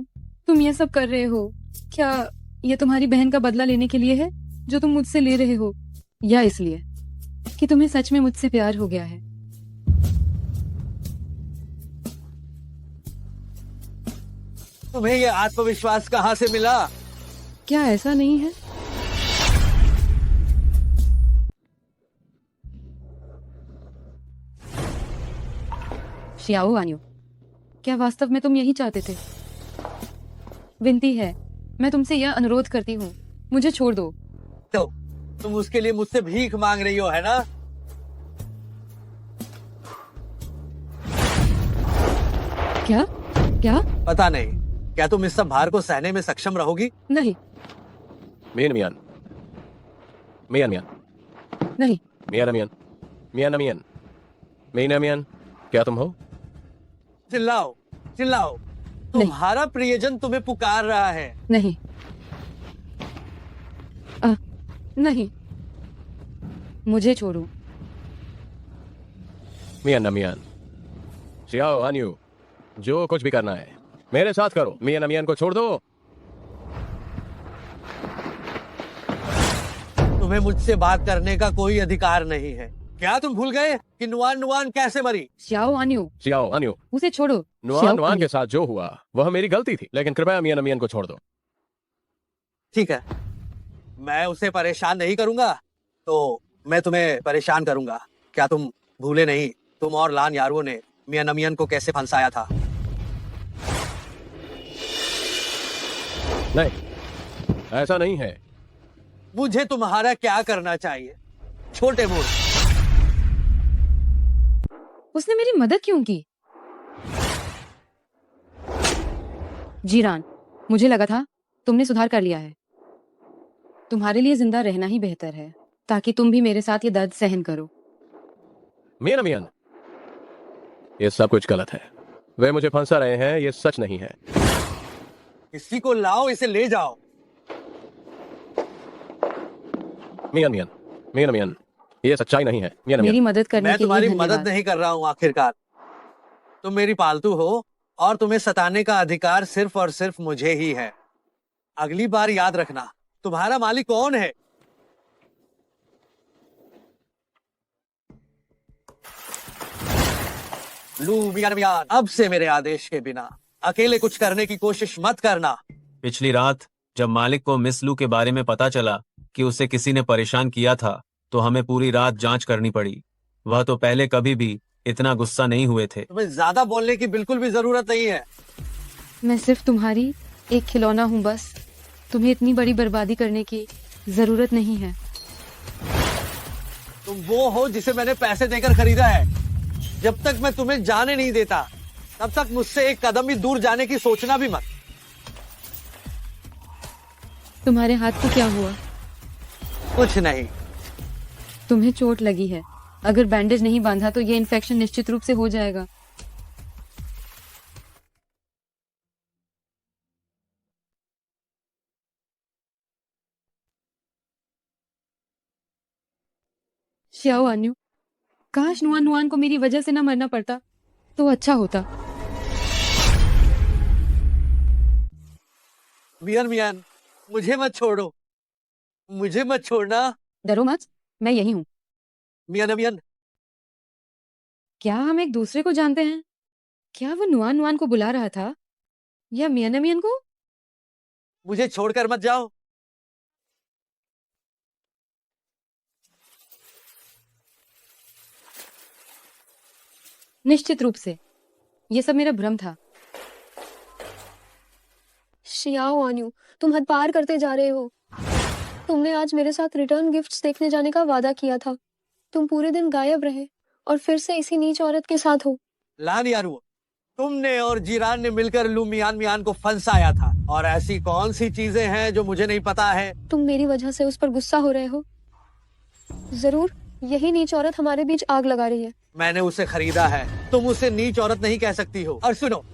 तुम ये सब कर रहे हो, क्या ये तुम्हारी बहन का बदला लेने के लिए है जो तुम मुझसे ले रहे हो, या इसलिए कि तुम्हें सच में मुझसे प्यार हो गया है? तुम्हें ये आत्मविश्वास कहाँ से मिला? क्या ऐसा नहीं है? शियाओ आन्यू, क्या वास्तव में तुम यही चाहते थे? विनती है, मैं तुमसे यह अनुरोध करती हूँ, मुझे छोड़ दो। तो तुम उसके लिए मुझसे भीख मांग रही हो, है ना? क्या क्या? पता नहीं, क्या तुम इस सब भार को सहने में सक्षम रहोगी? नहीं मियान मियान, मियान मियान, नहीं मियान मियान, मियान मियान, मियान मियान, क्या तुम हो? चिल्लाओ चिल्लाओ, तुम्हारा प्रियजन तुम्हें पुकार रहा है। नहीं नहीं, मुझे छोड़ो। मियान मियान, शियाओ आन्यू, जो कुछ भी करना है मेरे साथ करो। मियान मियान को छोड़ दो। तुम्हें मुझसे बात करने का कोई अधिकार नहीं है। क्या तुम भूल गए कि नुआन नुआन कैसे मरी? शियाओ आन्यू, शियाओ आन्यू, उसे छोड़ो। नुआन नुआन के साथ जो हुआ वह मेरी गलती थी, लेकिन कृपया मियान मियान को छोड़ दो। ठीक है, मैं उसे परेशान नहीं करूंगा तो मैं तुम्हें परेशान करूंगा। क्या तुम भूले नहीं तुम और लान यारो ने मियान मियान को कैसे फंसाया था? नहीं, ऐसा नहीं है। मुझे तुम्हारा क्या करना चाहिए, छोटे मूर्ख? उसने मेरी मदद क्यों की? जीरान, मुझे लगा था तुमने सुधार कर लिया है। तुम्हारे लिए जिंदा रहना ही बेहतर है, ताकि तुम भी मेरे साथ ये दर्द सहन करो। मियान मियान, ये सब कुछ गलत है। वे मुझे फंसा रहे हैं, ये सच नहीं है। किसी को लाओ, इसे ले जाओ। मियान मियान, मियान मियान, ये सच्चाई नहीं है। मियान मेरी मियान, मदद करने मैं के लिए तुम्हारी धन्यवाद। मदद नहीं कर रहा हूँ। आखिरकार तुम मेरी पालतू हो और तुम्हें सताने का अधिकार सिर्फ और सिर्फ मुझे ही है। अगली बार याद रखना, तुम्हारा मालिक कौन है। लू मियान मियान, अब से मेरे आदेश के बिना अकेले कुछ करने की कोशिश मत करना। पिछली रात जब मालिक को मिस लू के बारे में पता चला कि उसे किसी ने परेशान किया था, तो हमें पूरी रात जांच करनी पड़ी। वह तो पहले कभी भी इतना गुस्सा नहीं हुए थे। तुम्हें ज्यादा बोलने की बिल्कुल भी जरूरत नहीं है। मैं सिर्फ तुम्हारी एक खिलौना हूँ बस। तुम्हें इतनी बड़ी बर्बादी करने की जरूरत नहीं है। तुम वो हो जिसे मैंने पैसे देकर खरीदा है। जब तक मैं तुम्हें जाने नहीं देता, तब तक मुझसे एक कदम भी दूर जाने की सोचना भी मत। तुम्हारे हाथ को क्या हुआ? कुछ नहीं। तुम्हें चोट लगी है। अगर बैंडेज नहीं बांधा तो ये इन्फेक्शन निश्चित रूप से हो जाएगा। श्याओ अन्यू, काश नुआन नुआन को मेरी वजह से ना मरना पड़ता तो अच्छा होता। मियान मियान, मुझे मत छोड़ो, मुझे मत छोड़ना। डरो मत, मैं यही हूँ। मियान मियान, क्या हम एक दूसरे को जानते हैं? क्या वो नुआन नुआन को बुला रहा था या मियान मियान को? मुझे छोड़कर मत जाओ। निश्चित रूप से ये सब मेरा भ्रम था। शियाओ आन्यू, तुम हद पार करते जा रहे हो। तुमने आज मेरे साथ रिटर्न गिफ्ट्स देखने जाने का वादा किया था। तुम पूरे दिन गायब रहे और फिर से इसी नीच औरत के साथ हो। लान यारू, तुमने और जीरान ने मिलकर लू मियान मियान को फंसाया था। और ऐसी कौन सी चीजें हैं जो मुझे नहीं पता है? तुम मेरी वजह से उस पर गुस्सा हो रहे हो। जरूर यही नीच औरत हमारे बीच आग लगा रही है। मैंने उसे खरीदा है, तुम उसे नीच औरत नहीं कह सकती हो। और सुनो,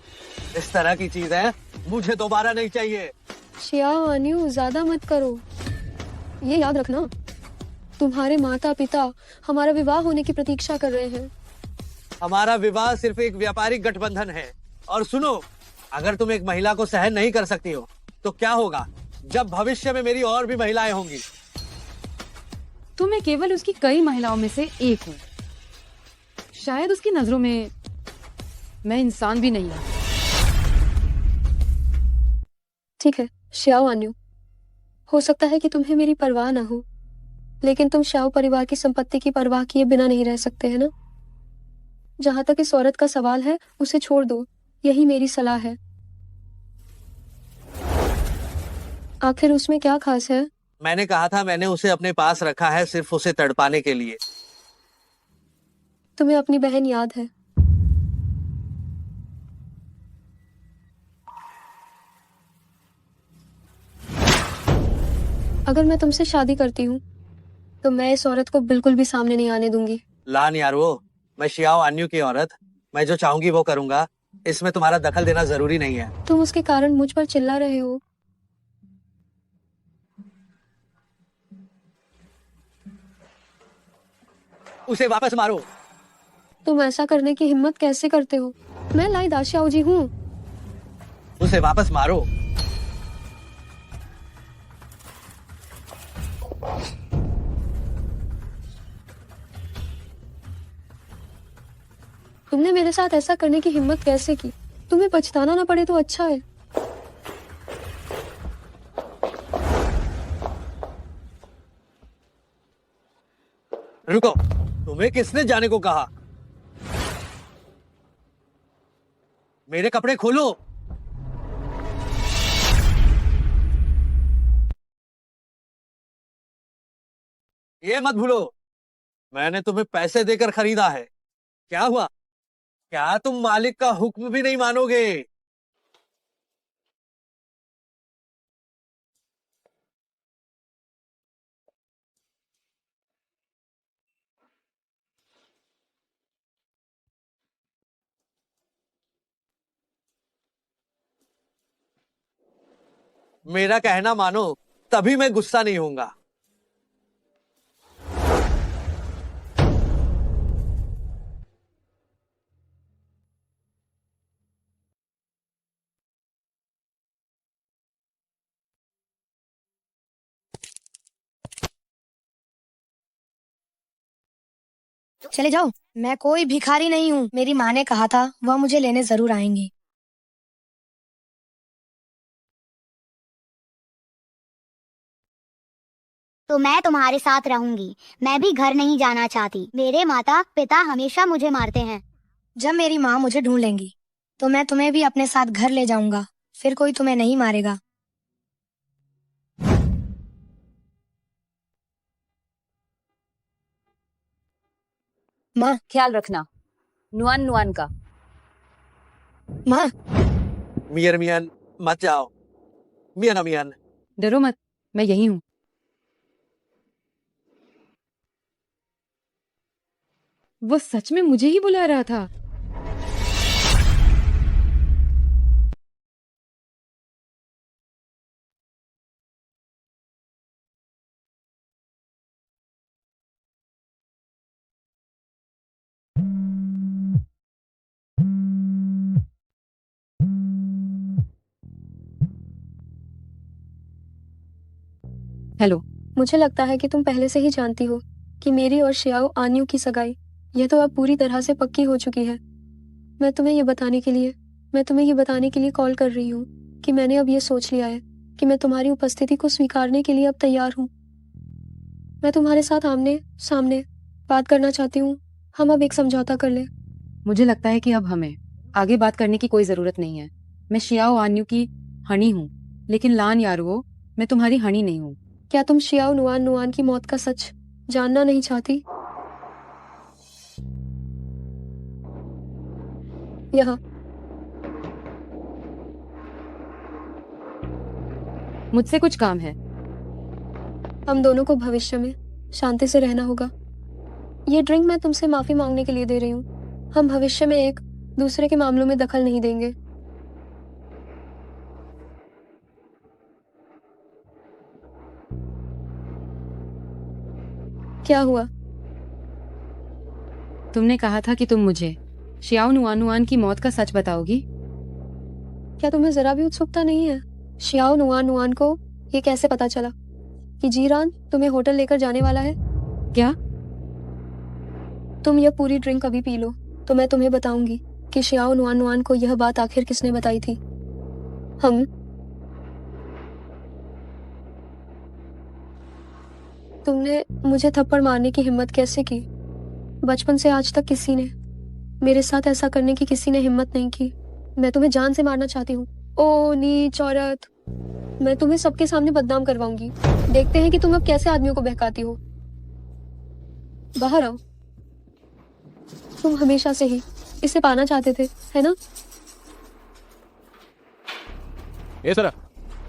इस तरह की चीजें मुझे दोबारा नहीं चाहिए। शियाओ आन्यू, ज्यादा मत करो। ये याद रखना, तुम्हारे माता पिता हमारा विवाह होने की प्रतीक्षा कर रहे हैं। हमारा विवाह सिर्फ एक व्यापारिक गठबंधन है। और सुनो, अगर तुम एक महिला को सहन नहीं कर सकती हो तो क्या होगा जब भविष्य में मेरी और भी महिलाएं होंगी? तो मैं केवल उसकी कई महिलाओं में से एक हूँ। शायद उसकी नजरों में मैं इंसान भी नहीं हूँ। ठीक है श्याओ आन्यू, हो सकता है कि तुम्हें मेरी परवाह ना हो, लेकिन तुम श्याओ परिवार की संपत्ति की परवाह किए बिना नहीं रह सकते है ना? जहां तक इस औरत का सवाल है, उसे छोड़ दो, यही मेरी सलाह है। आखिर उसमें क्या खास है? मैंने कहा था, मैंने उसे अपने पास रखा है सिर्फ उसे तड़पाने के लिए। तुम्हें अपनी बहन याद है? अगर मैं तुमसे शादी करती हूँ तो मैं इस औरत को बिल्कुल भी सामने नहीं आने दूंगी। लान यारो, मैं शियाओ अन्यू की औरत, मैं जो चाहूंगी वो करूंगा। इसमें तुम्हारा दखल देना जरूरी नहीं है। तुम उसके कारण मुझ पर चिल्ला रहे हो। उसे वापस मारो। तुम ऐसा करने की हिम्मत कैसे करते हो? मैं लाई दाशियाओ जी हूँ। उसे वापस मारो। तुमने मेरे साथ ऐसा करने की हिम्मत कैसे की? तुम्हें पछताना ना पड़े तो अच्छा है। रुको, तुम्हें किसने जाने को कहा? मेरे कपड़े खोलो। ये मत भूलो, मैंने तुम्हें पैसे देकर खरीदा है। क्या हुआ? क्या तुम मालिक का हुक्म भी नहीं मानोगे? मेरा कहना मानो, तभी मैं गुस्सा नहीं होऊंगा। चले जाओ, मैं कोई भिखारी नहीं हूँ। मेरी माँ ने कहा था वह मुझे लेने जरूर आएंगी। तो मैं तुम्हारे साथ रहूंगी। मैं भी घर नहीं जाना चाहती। मेरे माता पिता हमेशा मुझे मारते हैं। जब मेरी माँ मुझे ढूंढ लेंगी तो मैं तुम्हें भी अपने साथ घर ले जाऊंगा। फिर कोई तुम्हें नहीं मारेगा। माँ, ख्याल रखना नुआन नुआन का। माँ, मियन मियन मत जाओ। मियन मियन डरो मत, मैं यही हूँ। वो सच में मुझे ही बुला रहा था। हेलो। मुझे लगता है कि तुम पहले से ही जानती हो कि मेरी और शियाओ आन्यू की सगाई यह तो अब पूरी तरह से पक्की हो चुकी है। मैं तुम्हें ये बताने के लिए कॉल कर रही हूँ कि मैंने अब ये सोच लिया है कि मैं तुम्हारी उपस्थिति को स्वीकारने के लिए अब तैयार हूँ। मैं तुम्हारे साथ आमने सामने बात करना चाहती हूँ। हम अब एक समझौता कर ले। मुझे लगता है कि अब हमें आगे बात करने की कोई जरूरत नहीं है। मैं शियाओ आन्यू की हनी हूँ, लेकिन लान यारुओ, मैं तुम्हारी हनी नहीं हूँ। क्या तुम शियाओ नुआन नुआन की मौत का सच जानना नहीं चाहती? यहाँ मुझसे कुछ काम है। हम दोनों को भविष्य में शांति से रहना होगा। ये ड्रिंक मैं तुमसे माफी मांगने के लिए दे रही हूँ। हम भविष्य में एक दूसरे के मामलों में दखल नहीं देंगे। क्या हुआ? तुमने कहा था कि तुम मुझे शियाओ नुआन नुआन की मौत का सच बताओगी। क्या तुम्हें जरा भी उत्सुकता नहीं है? शियाओ नुआन नुआन को ये कैसे पता चला कि जीरान तुम्हें होटल लेकर जाने वाला है? क्या? तुम यह पूरी ड्रिंक अभी पी लो तो मैं तुम्हें बताऊंगी कि शियाओ नुआन नुआन को यह बात आखिर किसने बताई थी। तुमने मुझे थप्पड़ मारने की हिम्मत कैसे की? बचपन से आज तक किसी ने मेरे साथ ऐसा करने की हिम्मत नहीं की। मैं तुम्हें जान से मारना चाहती हूँ। ओ नीच औरत, मैं तुम्हें सबके सामने बदनाम करवाऊंगी। देखते हैं कि तुम अब कैसे आदमियों को बहकाती हो। बाहर आओ। तुम हमेशा से ही इसे पाना चाहते थे, है ना? इस तरह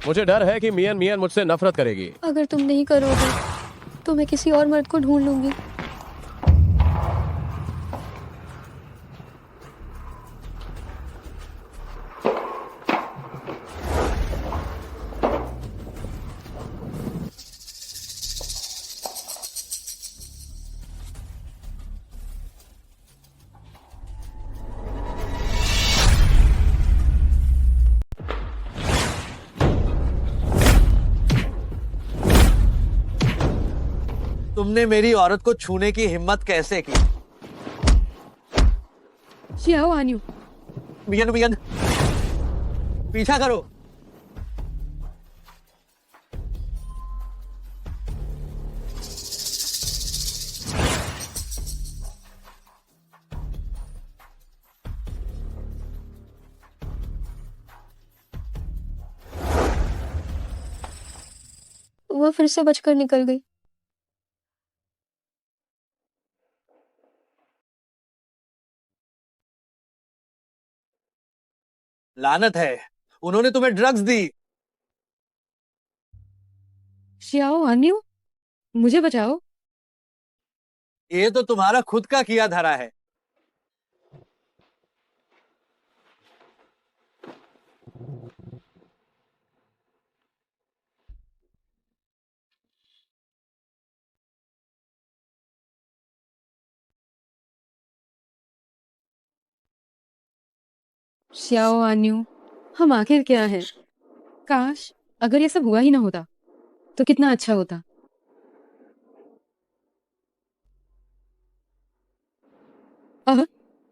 मुझे डर है कि मियन मियन मुझसे नफरत करेगी। अगर तुम नहीं करोगे तो मैं किसी और मर्द को ढूंढ लूंगी। तुमने मेरी औरत को छूने की हिम्मत कैसे की? शियाओ आन्यू। मियन मियन पीछा करो। वह फिर से बचकर निकल गई। लानत है, उन्होंने तुम्हें ड्रग्स दी। शियाओ आन्यू, मुझे बचाओ। ये तो तुम्हारा खुद का किया धरा है। शियाओ आन्यू, हम आखिर क्या हैं? काश अगर ये सब हुआ ही ना होता तो कितना अच्छा होता।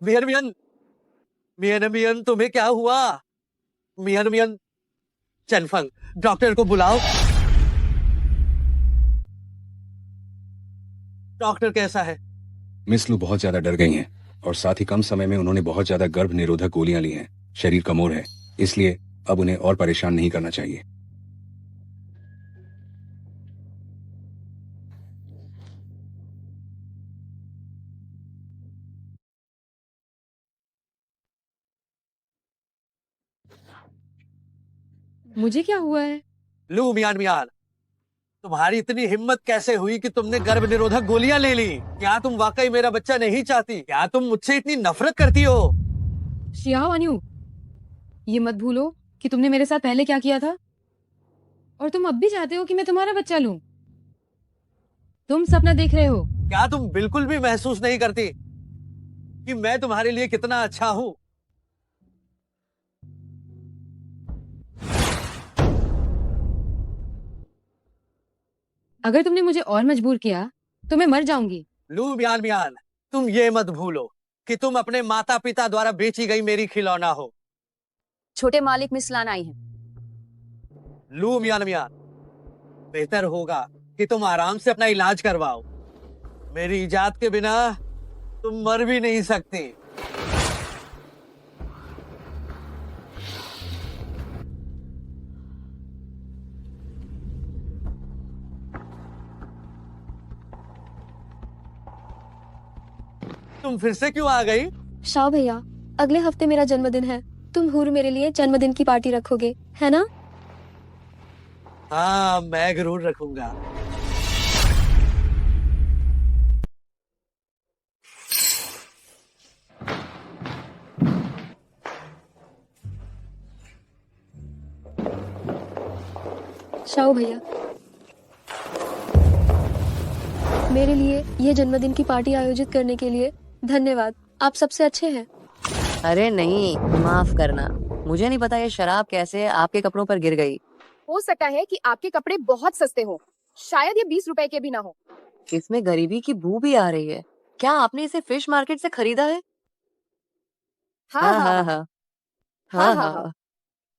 मियन मियन मियन मियन तुम्हें क्या हुआ? मियन मियन चनफंग, डॉक्टर को बुलाओ। डॉक्टर कैसा है? मिस लू बहुत ज्यादा डर गई हैं और साथ ही कम समय में उन्होंने बहुत ज्यादा गर्भ निरोधक गोलियां ली हैं। शरीर कमजोर है, इसलिए अब उन्हें और परेशान नहीं करना चाहिए। मुझे क्या हुआ है? लू मियान मियान, तुम्हारी इतनी हिम्मत कैसे हुई कि तुमने गर्भ निरोधक गोलियां ले ली? क्या तुम वाकई मेरा बच्चा नहीं चाहती? क्या तुम मुझसे इतनी नफरत करती हो? शियाओ अन्यू, ये मत भूलो कि तुमने मेरे साथ पहले क्या किया था, और तुम अब भी चाहते हो कि मैं तुम्हारा बच्चा लूं। तुम सपना देख रहे हो। क्या तुम बिल्कुल भी महसूस नहीं करती कि मैं तुम्हारे लिए कितना अच्छा हूं? अगर तुमने मुझे और मजबूर किया तो मैं मर जाऊंगी। लू मियान मियान, तुम ये मत भूलो कि तुम अपने माता पिता द्वारा बेची गई मेरी खिलौना हो। छोटे मालिक मिस लान आई हैं। लू मियान मियान, बेहतर होगा कि तुम आराम से अपना इलाज करवाओ। मेरी इजाजत के बिना तुम मर भी नहीं सकती। तुम फिर से क्यों आ गई? शाओ भैया, अगले हफ्ते मेरा जन्मदिन है। तुम जरूर मेरे लिए जन्मदिन की पार्टी रखोगे, है ना? हाँ, मैं जरूर रखूंगा। शाओ भैया, मेरे लिए ये जन्मदिन की पार्टी आयोजित करने के लिए धन्यवाद। आप सबसे अच्छे हैं। अरे नहीं, माफ करना, मुझे नहीं पता ये शराब कैसे आपके कपड़ों पर गिर गई। हो सकता है कि आपके कपड़े बहुत सस्ते हो, शायद ये 20 रुपए के भी ना हो। इसमें गरीबी की बू भी आ रही है। क्या आपने इसे फिश मार्केट से खरीदा है? हाँ हाँ हाँ हाँ हाँ।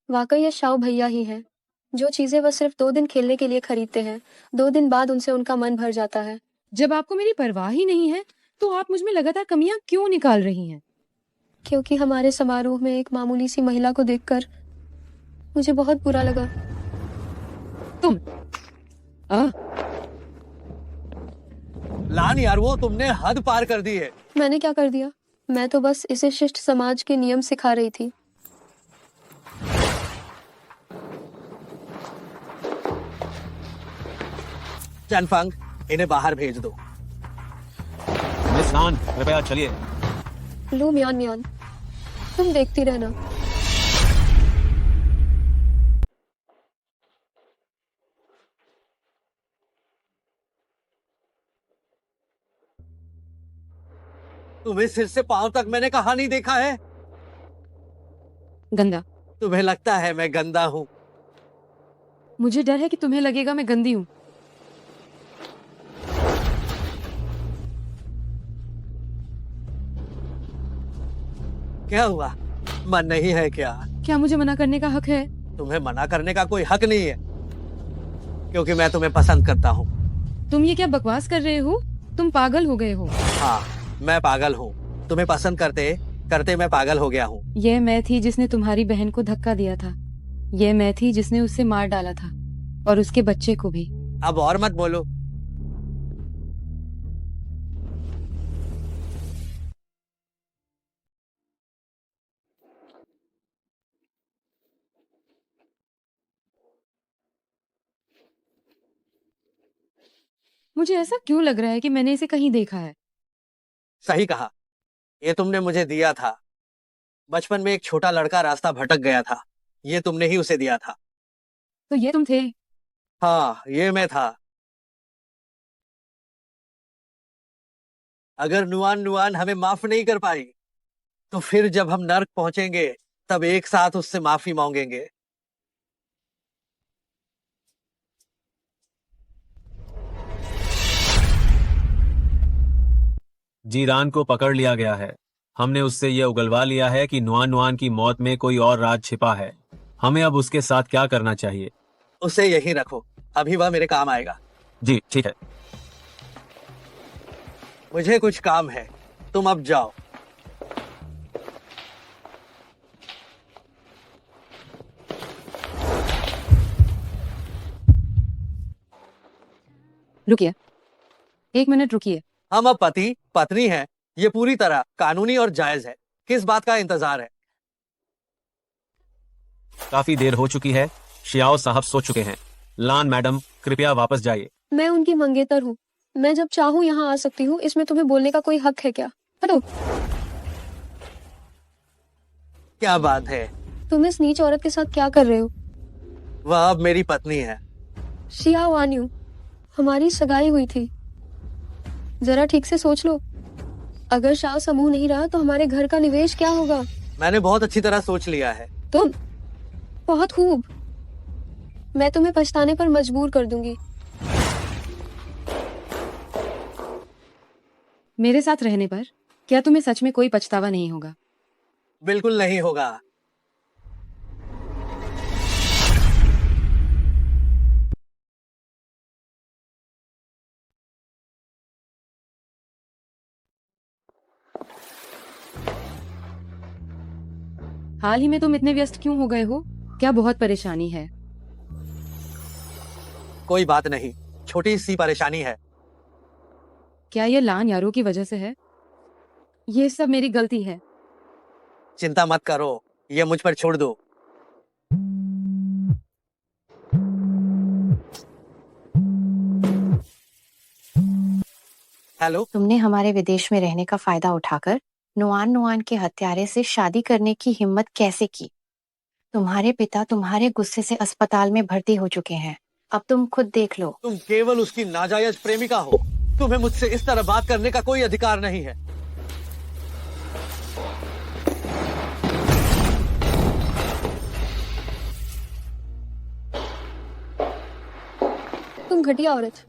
वाकई ये शाओ भैया ही हैं। जो चीजें वह सिर्फ 2 दिन खेलने के लिए खरीदते हैं, 2 दिन बाद उनसे उनका मन भर जाता है। जब आपको मेरी परवाह ही नहीं है तो आप मुझ में लगातार कमियां क्यों निकाल रही हैं? क्योंकि हमारे समारोह में एक मामूली सी महिला को देखकर मुझे बहुत बुरा लगा। तुम लान यार, वो तुमने हद पार कर दी है। मैंने क्या कर दिया? मैं तो बस इसे शिष्ट समाज के नियम सिखा रही थी। चनफंग, इन्हें बाहर भेज दो। मिस लान, कृपया चलिए। लू मियान मियान, तुम देखती रहना। तुम्हें सिर से पांव तक मैंने कहा नहीं देखा है? गंदा। तुम्हें लगता है मैं गंदा हूँ? मुझे डर है कि तुम्हें लगेगा मैं गंदी हूँ। क्या हुआ? मन नहीं है क्या? क्या मुझे मना करने का हक है? तुम्हें मना करने का कोई हक नहीं है, क्योंकि मैं तुम्हें पसंद करता हूँ। तुम ये क्या बकवास कर रहे हो? तुम पागल हो गए हो। हाँ, मैं पागल हूँ। तुम्हें पसंद करते करते मैं पागल हो गया हूँ। ये मैं थी जिसने तुम्हारी बहन को धक्का दिया था। ये मैं थी जिसने उससे मार डाला था, और उसके बच्चे को भी। अब और मत बोलो। मुझे ऐसा क्यों लग रहा है कि मैंने इसे कहीं देखा है? सही कहा, ये तुमने मुझे दिया था। बचपन में एक छोटा लड़का रास्ता भटक गया था, ये तुमने ही उसे दिया था। तो ये तुम थे? हाँ, ये मैं था। अगर नुआन नुआन हमें माफ नहीं कर पाई, तो फिर जब हम नर्क पहुंचेंगे तब एक साथ उससे माफी मांगेंगे। जीरान को पकड़ लिया गया है। हमने उससे यह उगलवा लिया है कि नुआन नुआन की मौत में कोई और राज छिपा है। हमें अब उसके साथ क्या करना चाहिए? उसे यहीं रखो, अभी वह मेरे काम आएगा। जी ठीक है। मुझे कुछ काम है, तुम अब जाओ। रुकिए, 1 मिनट रुकिए। हम अब पति पत्नी हैं, ये पूरी तरह कानूनी और जायज है। किस बात का इंतजार है? काफी देर हो चुकी है, शियाओ साहब सो चुके हैं। लान मैडम, कृपया वापस जाइए। मैं उनकी मंगेतर हूँ, मैं जब चाहूँ यहाँ आ सकती हूँ। इसमें तुम्हें बोलने का कोई हक है क्या? हटो। क्या बात है? तुम इस नीच औरत के साथ क्या कर रहे हो? वह अब मेरी पत्नी है। शिया वान्यू, हमारी सगाई हुई थी, जरा ठीक से सोच लो। अगर शाह समूह नहीं रहा तो हमारे घर का निवेश क्या होगा? मैंने बहुत अच्छी तरह सोच लिया है। तुम बहुत खूब। मैं तुम्हें पछताने पर मजबूर कर दूंगी। मेरे साथ रहने पर क्या तुम्हें सच में कोई पछतावा नहीं होगा? बिल्कुल नहीं होगा। हाल ही में तुम इतने व्यस्त क्यों हो गए हो? क्या बहुत परेशानी है? कोई बात नहीं, छोटी सी परेशानी है। क्या ये लान यारों की वजह से है? ये सब मेरी गलती है। चिंता मत करो, ये मुझ पर छोड़ दो। हेलो। तुमने हमारे विदेश में रहने का फायदा उठाकर नुआन नुआन के हत्यारे से शादी करने की हिम्मत कैसे की? तुम्हारे पिता तुम्हारे गुस्से से अस्पताल में भर्ती हो चुके हैं, अब तुम खुद देख लो। तुम केवल उसकी नाजायज प्रेमिका हो, तुम्हें मुझसे इस तरह बात करने का कोई अधिकार नहीं है। तुम घटिया औरत,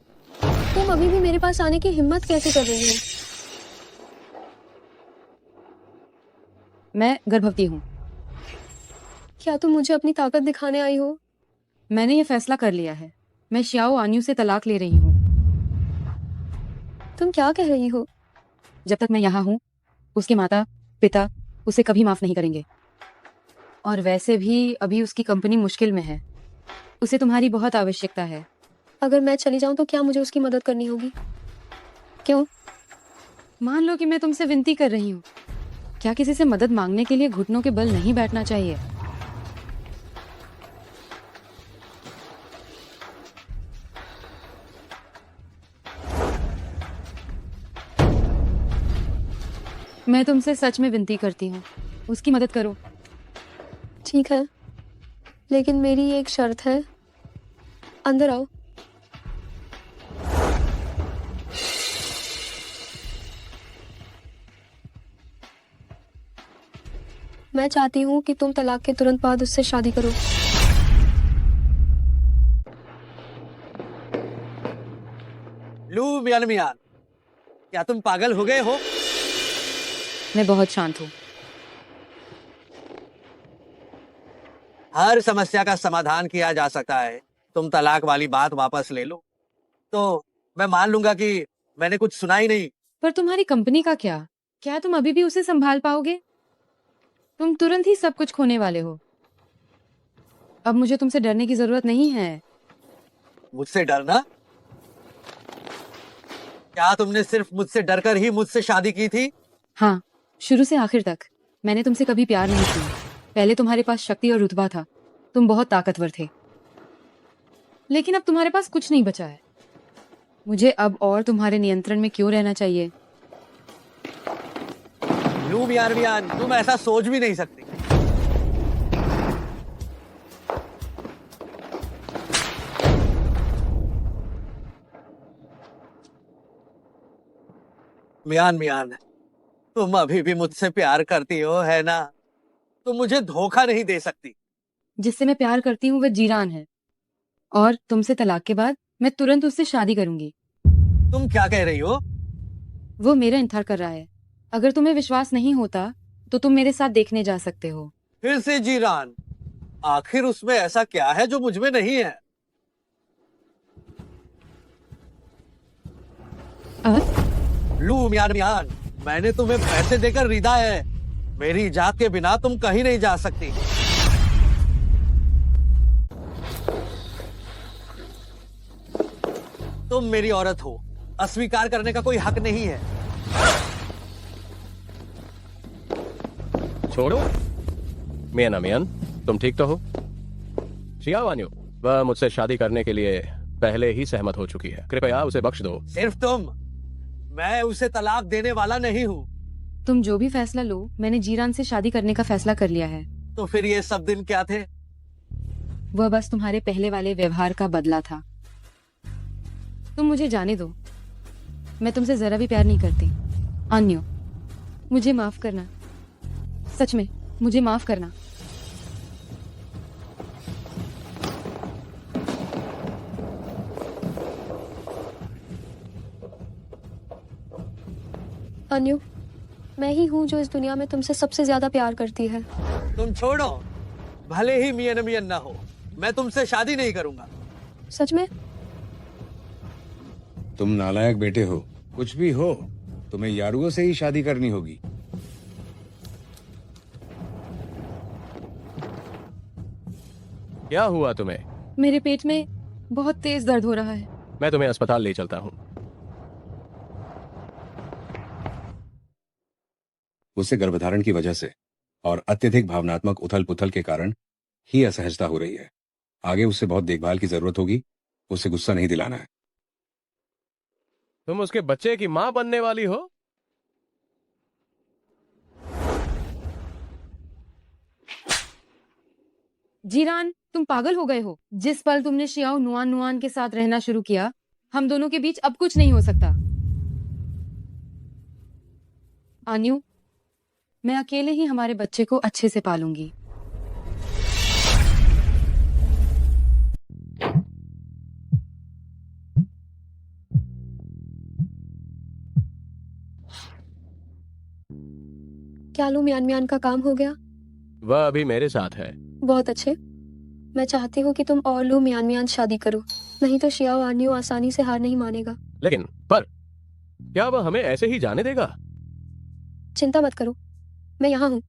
तुम अभी भी मेरे पास आने की हिम्मत कैसे कर रही हो? मैं गर्भवती हूँ। क्या तुम मुझे अपनी ताकत दिखाने आई हो? मैंने ये फैसला कर लिया है, मैं शियाओ आन्यू से तलाक ले रही हूँ। तुम क्या कह रही हो? जब तक मैं यहाँ हूँ, उसके माता पिता उसे कभी माफ नहीं करेंगे। और वैसे भी अभी उसकी कंपनी मुश्किल में है, उसे तुम्हारी बहुत आवश्यकता है। अगर मैं चली जाऊं तो क्या मुझे उसकी मदद करनी होगी? क्यों? मान लो कि मैं तुमसे विनती कर रही हूँ, क्या किसी से मदद मांगने के लिए घुटनों के बल नहीं बैठना चाहिए? मैं तुमसे सच में विनती करती हूँ, उसकी मदद करो। ठीक है, लेकिन मेरी एक शर्त है। अंदर आओ। मैं चाहती हूँ कि तुम तलाक के तुरंत बाद उससे शादी करो। लू मियान मियान, क्या तुम पागल हो गए हो? मैं बहुत शांत हूँ। हर समस्या का समाधान किया जा सकता है। तुम तलाक वाली बात वापस ले लो तो मैं मान लूंगा कि मैंने कुछ सुना ही नहीं। पर तुम्हारी कंपनी का क्या? क्या तुम अभी भी उसे संभाल पाओगे? तुम तुरंत ही सब कुछ खोने वाले हो। अब मुझे तुमसे डरने की जरूरत नहीं है। मुझसे डरना? क्या तुमने सिर्फ मुझसे डरकर ही मुझसे शादी की थी? हाँ, शुरू से आखिर तक मैंने तुमसे कभी प्यार नहीं किया। पहले तुम्हारे पास शक्ति और रुतबा था, तुम बहुत ताकतवर थे, लेकिन अब तुम्हारे पास कुछ नहीं बचा है। मुझे अब और तुम्हारे नियंत्रण में क्यों रहना चाहिए? लू मियान मियान, तुम ऐसा सोच भी नहीं सकती। मियान मियान, तुम अभी भी मुझसे प्यार करती हो, है ना? तुम मुझे धोखा नहीं दे सकती। जिससे मैं प्यार करती हूँ वह जीरान है, और तुमसे तलाक के बाद मैं तुरंत उससे शादी करूंगी। तुम क्या कह रही हो? वो मेरा इंतजार कर रहा है। अगर तुम्हें विश्वास नहीं होता तो तुम मेरे साथ देखने जा सकते हो। फिर से जीरान? आखिर उसमें ऐसा क्या है जो मुझ में नहीं है? लू मियान मियान, मैंने तुम्हें पैसे देकर खरीदा है। मेरी इजाजत के बिना तुम कहीं नहीं जा सकती। तुम मेरी औरत हो, अस्वीकार करने का कोई हक नहीं है। छोड़ो मियान मियान, तुम ठीक तो हो? शियाओ आन्यू, वह मुझसे शादी करने के लिए पहले ही सहमत हो चुकी है, कृपया उसे बख्श दो। सिर्फ तुम, मैं उसे तलाक देने वाला नहीं हूँ। तुम जो भी फैसला लो, मैंने जीरान से शादी करने का फैसला कर लिया है। तो फिर ये सब दिन क्या थे? वह बस तुम्हारे पहले वाले व्यवहार का बदला था। तुम मुझे जाने दो, मैं तुमसे जरा भी प्यार नहीं करती। अन्यो, मुझे माफ करना, सच में मुझे माफ करना। अन्यू, मैं ही हूँ जो इस दुनिया में तुमसे सबसे ज्यादा प्यार करती है। तुम छोड़ो, भले ही मियान मियान ना हो, मैं तुमसे शादी नहीं करूंगा। सच में? तुम नालायक बेटे हो, कुछ भी हो, तुम्हें यारुओ से ही शादी करनी होगी। क्या हुआ तुम्हें? मेरे पेट में बहुत तेज दर्द हो रहा है। मैं तुम्हें अस्पताल ले चलता हूँ। उसे गर्भधारण की वजह से और अत्यधिक भावनात्मक उथल पुथल के कारण ही असहजता हो रही है। आगे उससे बहुत देखभाल की जरूरत होगी। उसे गुस्सा नहीं दिलाना है। तुम उसके बच्चे की मां बनने वाली हो? जीरान, तुम पागल हो गए हो। जिस पल तुमने शियाओ नुआन नुआन के साथ रहना शुरू किया, हम दोनों के बीच अब कुछ नहीं हो सकता। आन्यू, मैं अकेले ही हमारे बच्चे को अच्छे से पालूंगी। क्या लू मियान मियान का काम हो गया? वह अभी मेरे साथ है। बहुत अच्छे। मैं चाहती हूँ कि तुम और लू मियान मियान शादी करो, नहीं तो शियाओ आन्यू आसानी से हार नहीं मानेगा। लेकिन पर क्या वह हमें ऐसे ही जाने देगा? चिंता मत करो, मैं यहाँ हूँ।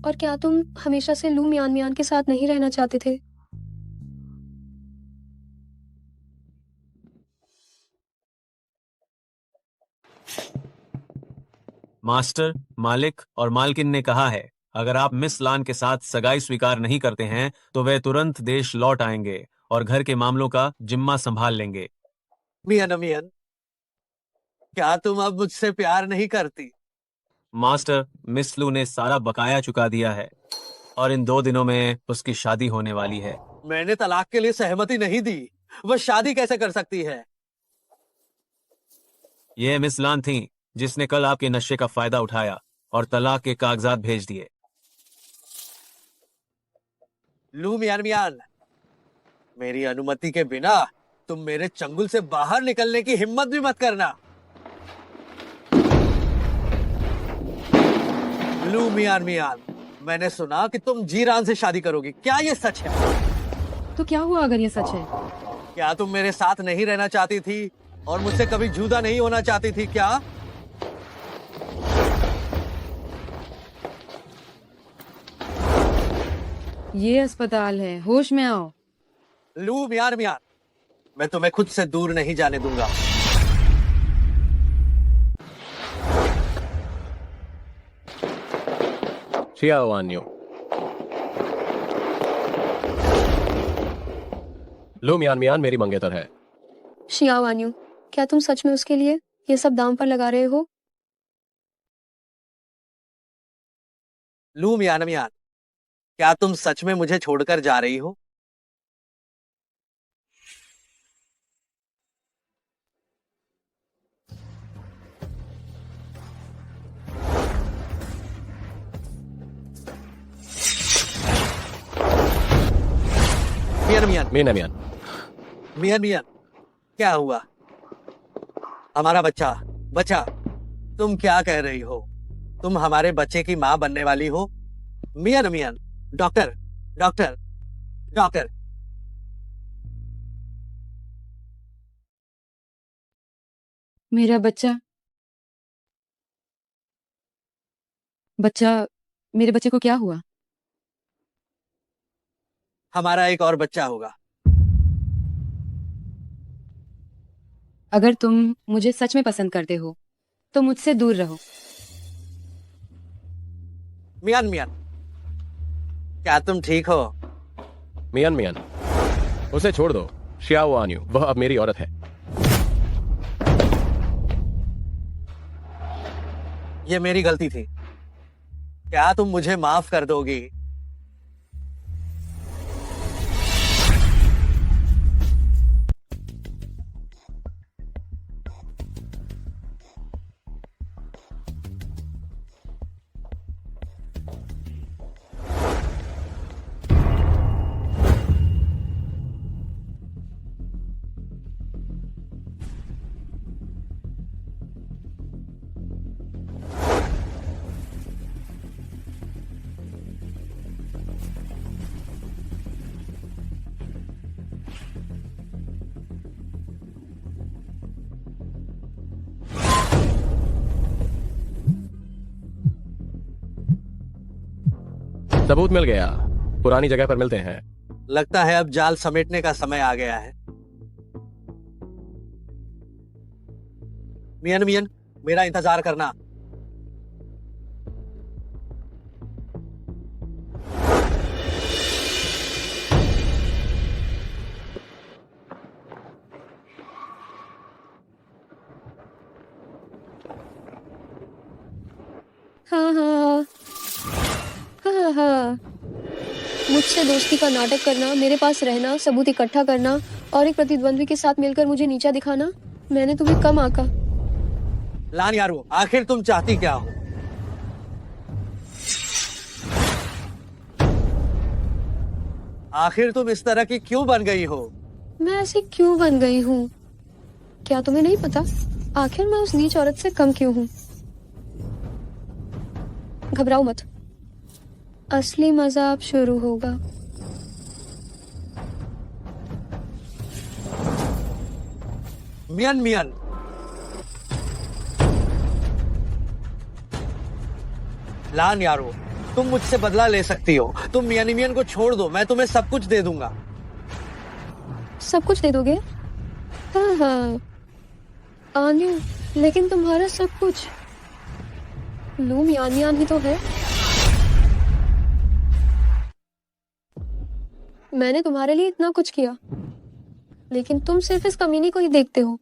और क्या तुम हमेशा से लू मियान मियान के साथ नहीं रहना चाहते थे? मास्टर, मालिक और मालकिन ने कहा है, अगर आप मिस लान के साथ सगाई स्वीकार नहीं करते हैं तो वे तुरंत देश लौट आएंगे और घर के मामलों का जिम्मा संभाल लेंगे। मियान मियान, क्या तुम अब मुझसे प्यार नहीं करती? मास्टर, मिस लू ने सारा बकाया चुका दिया है और इन 2 दिनों में उसकी शादी होने वाली है। मैंने तलाक के लिए सहमति नहीं दी, वह शादी कैसे कर सकती है? यह मिस लान थी जिसने कल आपके नशे का फायदा उठाया और तलाक के कागजात भेज दिए। लू मियान मियान, मेरी अनुमति के बिना तुम मेरे चंगुल से बाहर निकलने की हिम्मत भी मत करना। लू मियान मियान, मैंने सुना कि तुम जीरान से शादी करोगी, क्या ये सच है? तो क्या हुआ अगर ये सच है? क्या तुम मेरे साथ नहीं रहना चाहती थी और मुझसे कभी जुदा नहीं होना चाहती थी क्या? ये अस्पताल है, होश में आओ। लू मियान मियान, मैं तुम्हें खुद से दूर नहीं जाने दूंगा। शियाओ आन्यू, लू मियान मियान मेरी मंगेतर है। शियाओ आन्यू, क्या तुम सच में उसके लिए ये सब दांव पर लगा रहे हो? लू मियान मियान, क्या तुम सच में मुझे छोड़कर जा रही हो? मियान मियान, मियान मियान, मियान मियान, क्या हुआ? हमारा बच्चा, बच्चा, तुम क्या कह रही हो? तुम हमारे बच्चे की मां बनने वाली हो? मियान मियान, डॉक्टर, डॉक्टर, डॉक्टर। मेरा बच्चा बच्चा, मेरे बच्चे को क्या हुआ? हमारा एक और बच्चा होगा। अगर तुम मुझे सच में पसंद करते हो तो मुझसे दूर रहो। मियान मियान, क्या तुम ठीक हो? मियान मियान, उसे छोड़ दो। शियाओ आन्यू, वह अब मेरी औरत है। ये मेरी गलती थी। क्या तुम मुझे माफ कर दोगी? सबूत मिल गया। पुरानी जगह पर मिलते हैं। लगता है अब जाल समेटने का समय आ गया है। मियान मियान, मेरा इंतजार करना। हाँ हाँ हाँ हाँ, मुझसे दोस्ती का नाटक करना, मेरे पास रहना, सबूत इकट्ठा करना और एक प्रतिद्वंद्वी के साथ मिलकर मुझे नीचा दिखाना, मैंने तुम्हें कम आका। लान यारो, आखिर तुम चाहती क्या हो? आखिर तुम इस तरह की क्यों बन गई हो? मैं ऐसी क्यों बन गई हूँ? क्या तुम्हें नहीं पता आखिर मैं उस नीच औरत से कम क्यों हूँ? घबराओ मत, असली मजा अब शुरू होगा। मियान मियान, लान यारो, तुम मुझसे बदला ले सकती हो। तुम मियान मियान को छोड़ दो, मैं तुम्हें सब कुछ दे दूंगा। सब कुछ दे दोगे? हाँ हाँ आन्यू, लेकिन तुम्हारा सब कुछ लू मियान मियान ही तो है। मैंने तुम्हारे लिए इतना कुछ किया, लेकिन तुम सिर्फ इस कमीनी को ही देखते हो।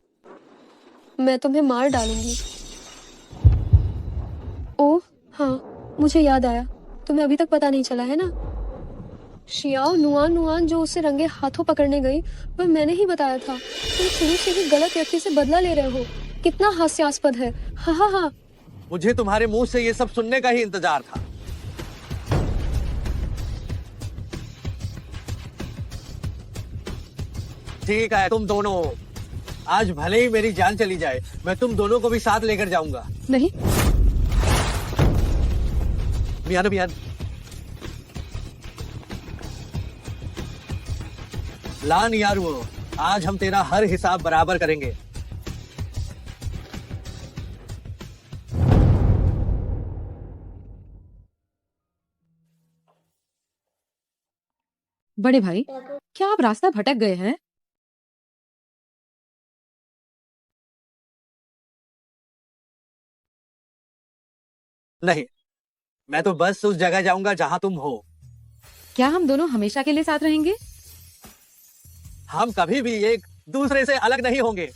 मैं तुम्हें मार डालूंगी। ओह हाँ, मुझे याद आया, तुम्हें अभी तक पता नहीं चला है ना? शियाओ नुआन नुआन जो उसे रंगे हाथों पकड़ने गई, वह मैंने ही बताया था। तुम शुरू से ही गलत व्यक्ति से बदला ले रहे हो। कितना हास्यास्पद है। हाँ हाँ हाँ, मुझे तुम्हारे मुंह से ये सब सुनने का ही इंतजार था। ठीक है, तुम दोनों, आज भले ही मेरी जान चली जाए, मैं तुम दोनों को भी साथ लेकर जाऊंगा। नहीं। मियान मियान, लान यारो, आज हम तेरा हर हिसाब बराबर करेंगे। बड़े भाई, क्या आप रास्ता भटक गए हैं? नहीं, मैं तो बस उस जगह जाऊंगा जहां तुम हो। क्या हम दोनों हमेशा के लिए साथ रहेंगे? हम कभी भी एक दूसरे से अलग नहीं होंगे।